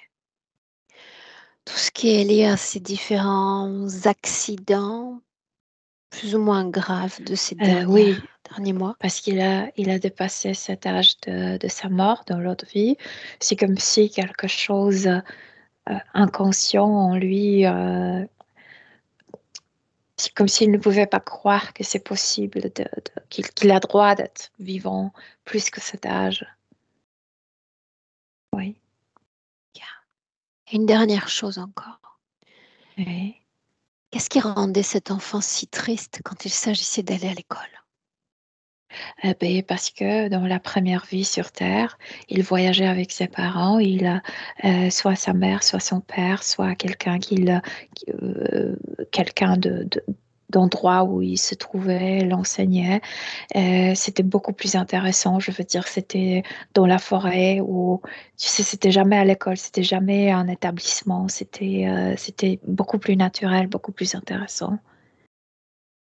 A: Tout ce qui est lié à ces différents accidents, plus ou moins grave de ces
C: Oui,
A: derniers mois.
C: parce qu'il a dépassé cet âge de sa mort dans l'autre vie. C'est comme si quelque chose inconscient en lui, c'est comme s'il ne pouvait pas croire que c'est possible, qu'il a droit d'être vivant plus que cet âge. Oui.
A: Et une dernière chose encore.
C: Oui.
A: Qu'est-ce qui rendait cet enfant si triste quand il s'agissait d'aller à l'école?
C: Parce que dans la première vie sur Terre, il voyageait avec ses parents, il a soit sa mère, soit son père, soit quelqu'un d'endroit où il se trouvait, l'enseignait. C'était beaucoup plus intéressant, je veux dire, c'était dans la forêt où, tu sais, c'était jamais à l'école, c'était jamais un établissement, c'était beaucoup plus naturel, beaucoup plus intéressant.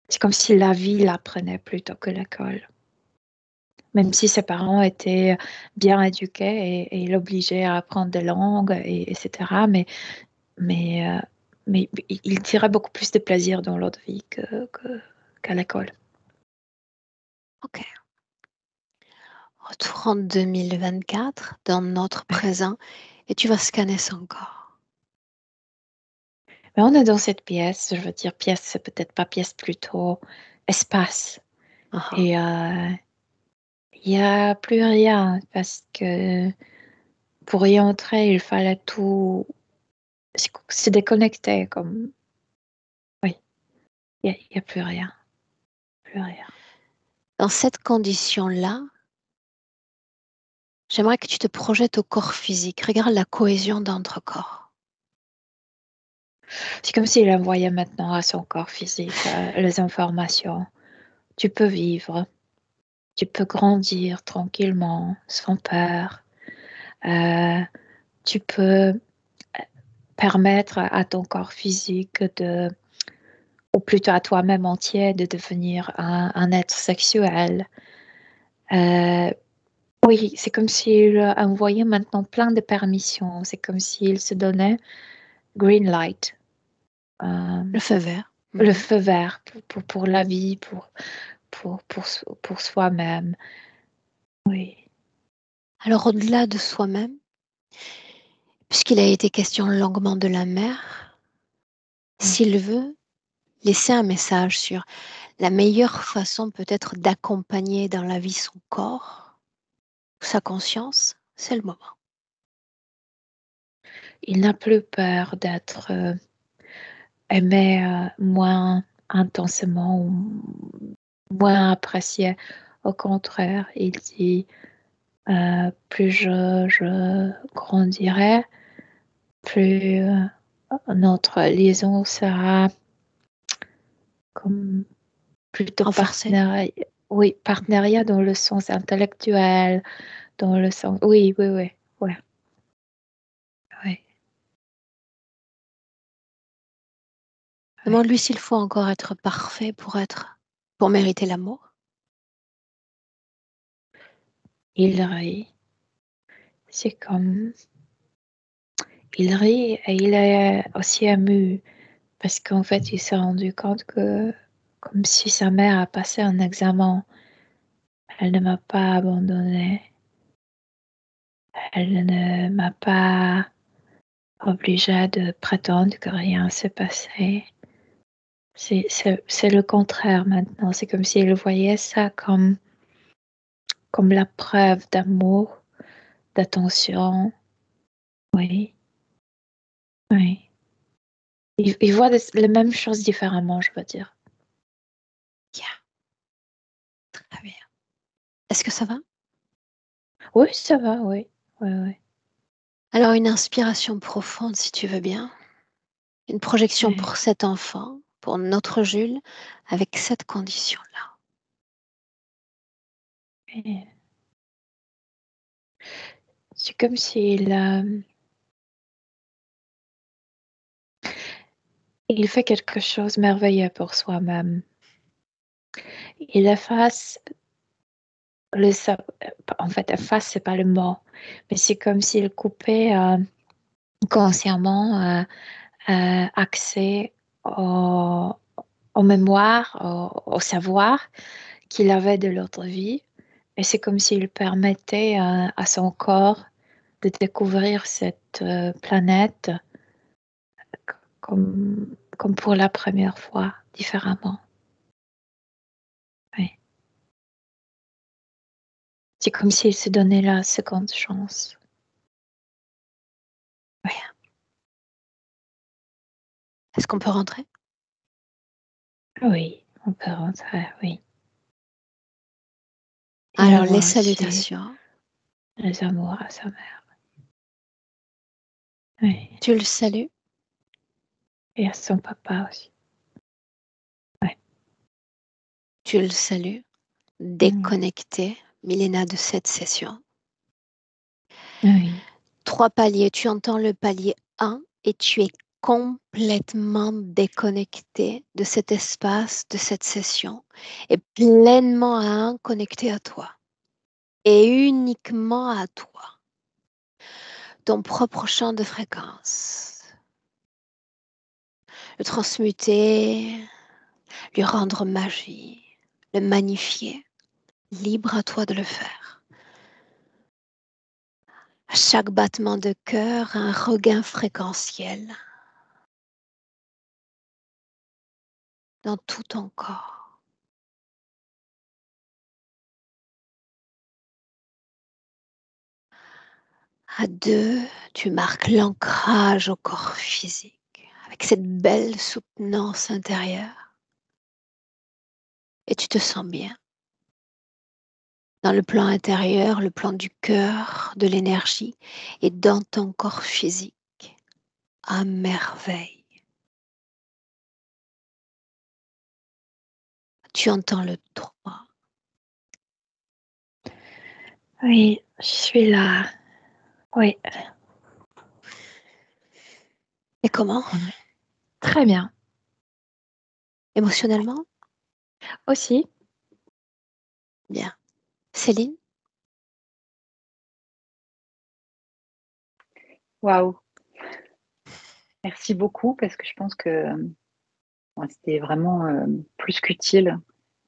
C: C'est comme si la vie l'apprenait plutôt que l'école. Même si ses parents étaient bien éduqués et l'obligeaient à apprendre des langues, etc. Mais, euh, mais il tirait beaucoup plus de plaisir dans l'autre vie qu'à l'école.
A: Ok. Retour en 2024, dans notre présent, et tu vas scanner son corps.
C: Mais on est dans cette pièce, je veux dire pièce, c'est peut-être pas pièce, plutôt espace.
A: Ah,
C: Et il n'y a plus rien parce que pour y entrer, il fallait tout se déconnecter. Comme... Oui, il n'y a plus rien. Plus rien.
A: dans cette condition-là, j'aimerais que tu te projettes au corps physique. Regarde la cohésion d'entre corps.
C: C'est comme s'il envoyait maintenant à son corps physique les informations. Tu peux vivre, tu peux grandir tranquillement, sans peur. Euh, Tu peux permettre à ton corps physique ou plutôt à toi-même entier, de devenir un être sexuel. Euh, oui, c'est comme s'il envoyait maintenant plein de permissions. C'est comme s'il se donnait green light, euh,
A: Le feu vert.
C: le
A: Mhm.
C: feu vert pour la vie, pour soi-même. Oui.
A: Alors, au-delà de soi-même, puisqu'il a été question longuement de la mère, s'il veut laisser un message sur la meilleure façon peut-être d'accompagner dans la vie son corps, sa conscience, c'est le moment.
C: Il n'a plus peur d'être aimé moins intensément ou moins apprécié. Au contraire, il dit plus je grandirai, plus notre liaison sera comme plutôt
A: Renforcer.
C: partenariat. Oui, partenariat dans le sens intellectuel, dans le sens. Oui, oui, oui, ouais, ouais.
A: Demande-lui s'il faut encore être parfait pour mériter l'amour.
C: Il rit. C'est comme. Il rit et il est aussi ému parce qu'en fait, il s'est rendu compte que, comme si sa mère a passé un examen, elle ne m'a pas abandonné. Elle ne m'a pas obligée de prétendre que rien s'est passé. C'est le contraire maintenant. C'est comme s'il voyait ça comme la preuve d'amour, d'attention. Oui, oui. Il voit les mêmes choses différemment, je veux dire.
A: Bien, très bien. Est-ce que ça va?
C: Oui, ça va, oui. Oui, oui.
A: Alors une inspiration profonde si tu veux bien. Une projection
C: Oui.
A: pour cet enfant, pour notre Jules, avec cette condition-là.
C: Oui. C'est comme s'il il fait quelque chose de merveilleux pour soi-même. Il efface en fait, efface, c'est pas le mot, mais c'est comme s'il coupait consciemment accès au, en mémoire, au savoir qu'il avait de l'autre vie. Et c'est comme s'il permettait à son corps de découvrir cette planète comme pour la première fois, différemment. Oui. C'est comme s'il se donnait la seconde chance. Oui.
A: Est-ce qu'on peut rentrer?
C: Oui, on peut rentrer, oui. Et
A: Alors,
C: avoir
A: les
C: aussi
A: salutations.
C: les amours à sa mère. Oui.
A: Tu le salues?
C: Et à son papa aussi. Oui.
A: Tu le salues? Déconnecté, Milena, de cette session.
C: Oui.
A: 3 paliers. Tu entends le palier 1 et tu es complètement déconnecté de cet espace, de cette session, et pleinement à 1 connecté à toi. Et uniquement à toi. Ton propre champ de fréquence. Le transmuter, lui rendre magie, le magnifier. Libre à toi de le faire. À chaque battement de cœur, un regain fréquentiel dans tout ton corps. À 2, tu marques l'ancrage au corps physique avec cette belle soutenance intérieure. Et tu te sens bien. Dans le plan intérieur, le plan du cœur, de l'énergie et dans ton corps physique. À merveille. Tu entends le 3.
C: Oui, je suis là. Oui.
A: Et comment?
C: Très bien.
A: Émotionnellement?
C: Aussi.
A: Bien. Céline?
B: Waouh, merci beaucoup parce que je pense que c'était vraiment plus qu'utile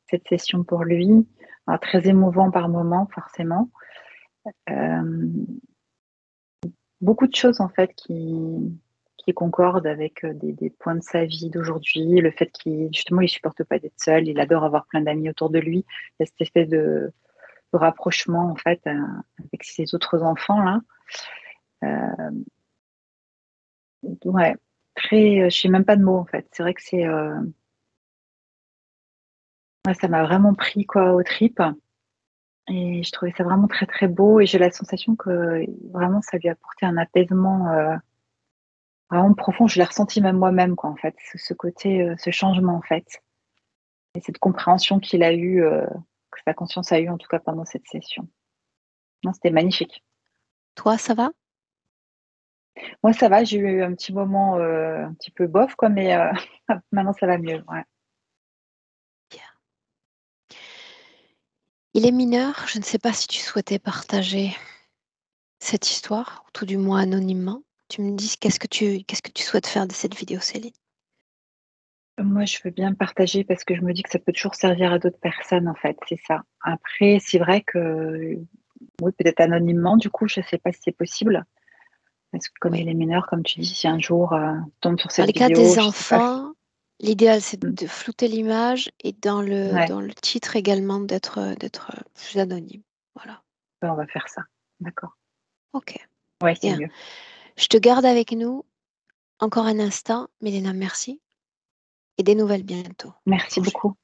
B: cette session pour lui. Alors, très émouvant par moment, forcément. Beaucoup de choses en fait qui concordent avec des points de sa vie d'aujourd'hui. Le fait qu'il justement il supporte pas d'être seul, il adore avoir plein d'amis autour de lui. Il y a cette espèce de rapprochement en fait avec ses autres enfants là. Ouais, très. Je sais même pas de mots en fait. C'est vrai que c'est. Ouais, ça m'a vraiment pris quoi aux tripes. Et je trouvais ça vraiment très très beau et j'ai la sensation que vraiment ça lui a apporté un apaisement vraiment profond. Je l'ai ressenti même moi-même quoi en fait, ce côté, ce changement en fait et cette compréhension qu'il a eu, que sa conscience a eu en tout cas pendant cette session. Non, c'était magnifique.
A: Toi, ça va?
B: Moi ça va, j'ai eu un petit moment un petit peu bof quoi, mais maintenant ça va mieux. Ouais.
A: Bien. Il est mineur, je ne sais pas si tu souhaitais partager cette histoire, ou tout du moins anonymement. Tu me dis qu'est-ce que tu souhaites faire de cette vidéo, Céline?
B: Moi, je veux bien partager parce que je me dis que ça peut toujours servir à d'autres personnes, en fait, c'est ça. Après, c'est vrai que, oui, peut-être anonymement, du coup, je ne sais pas si c'est possible. Parce que comme
A: Oui.
B: il est mineur, comme tu dis, si un jour tombe sur
A: Dans
B: cette
A: le cas
B: vidéo,
A: des
B: je sais pas.
A: enfants, l'idéal c'est
B: Mm.
A: de flouter l'image et
B: Ouais,
A: dans le titre également d'être plus anonyme. Voilà.
B: ben, on va faire ça. D'accord.
A: Ok.
B: Ouais, c'est
A: Bien.
B: mieux.
A: Je te garde avec nous encore un instant. Mélina, merci. Et des nouvelles bientôt.
B: Merci
A: Bonjour.
B: beaucoup.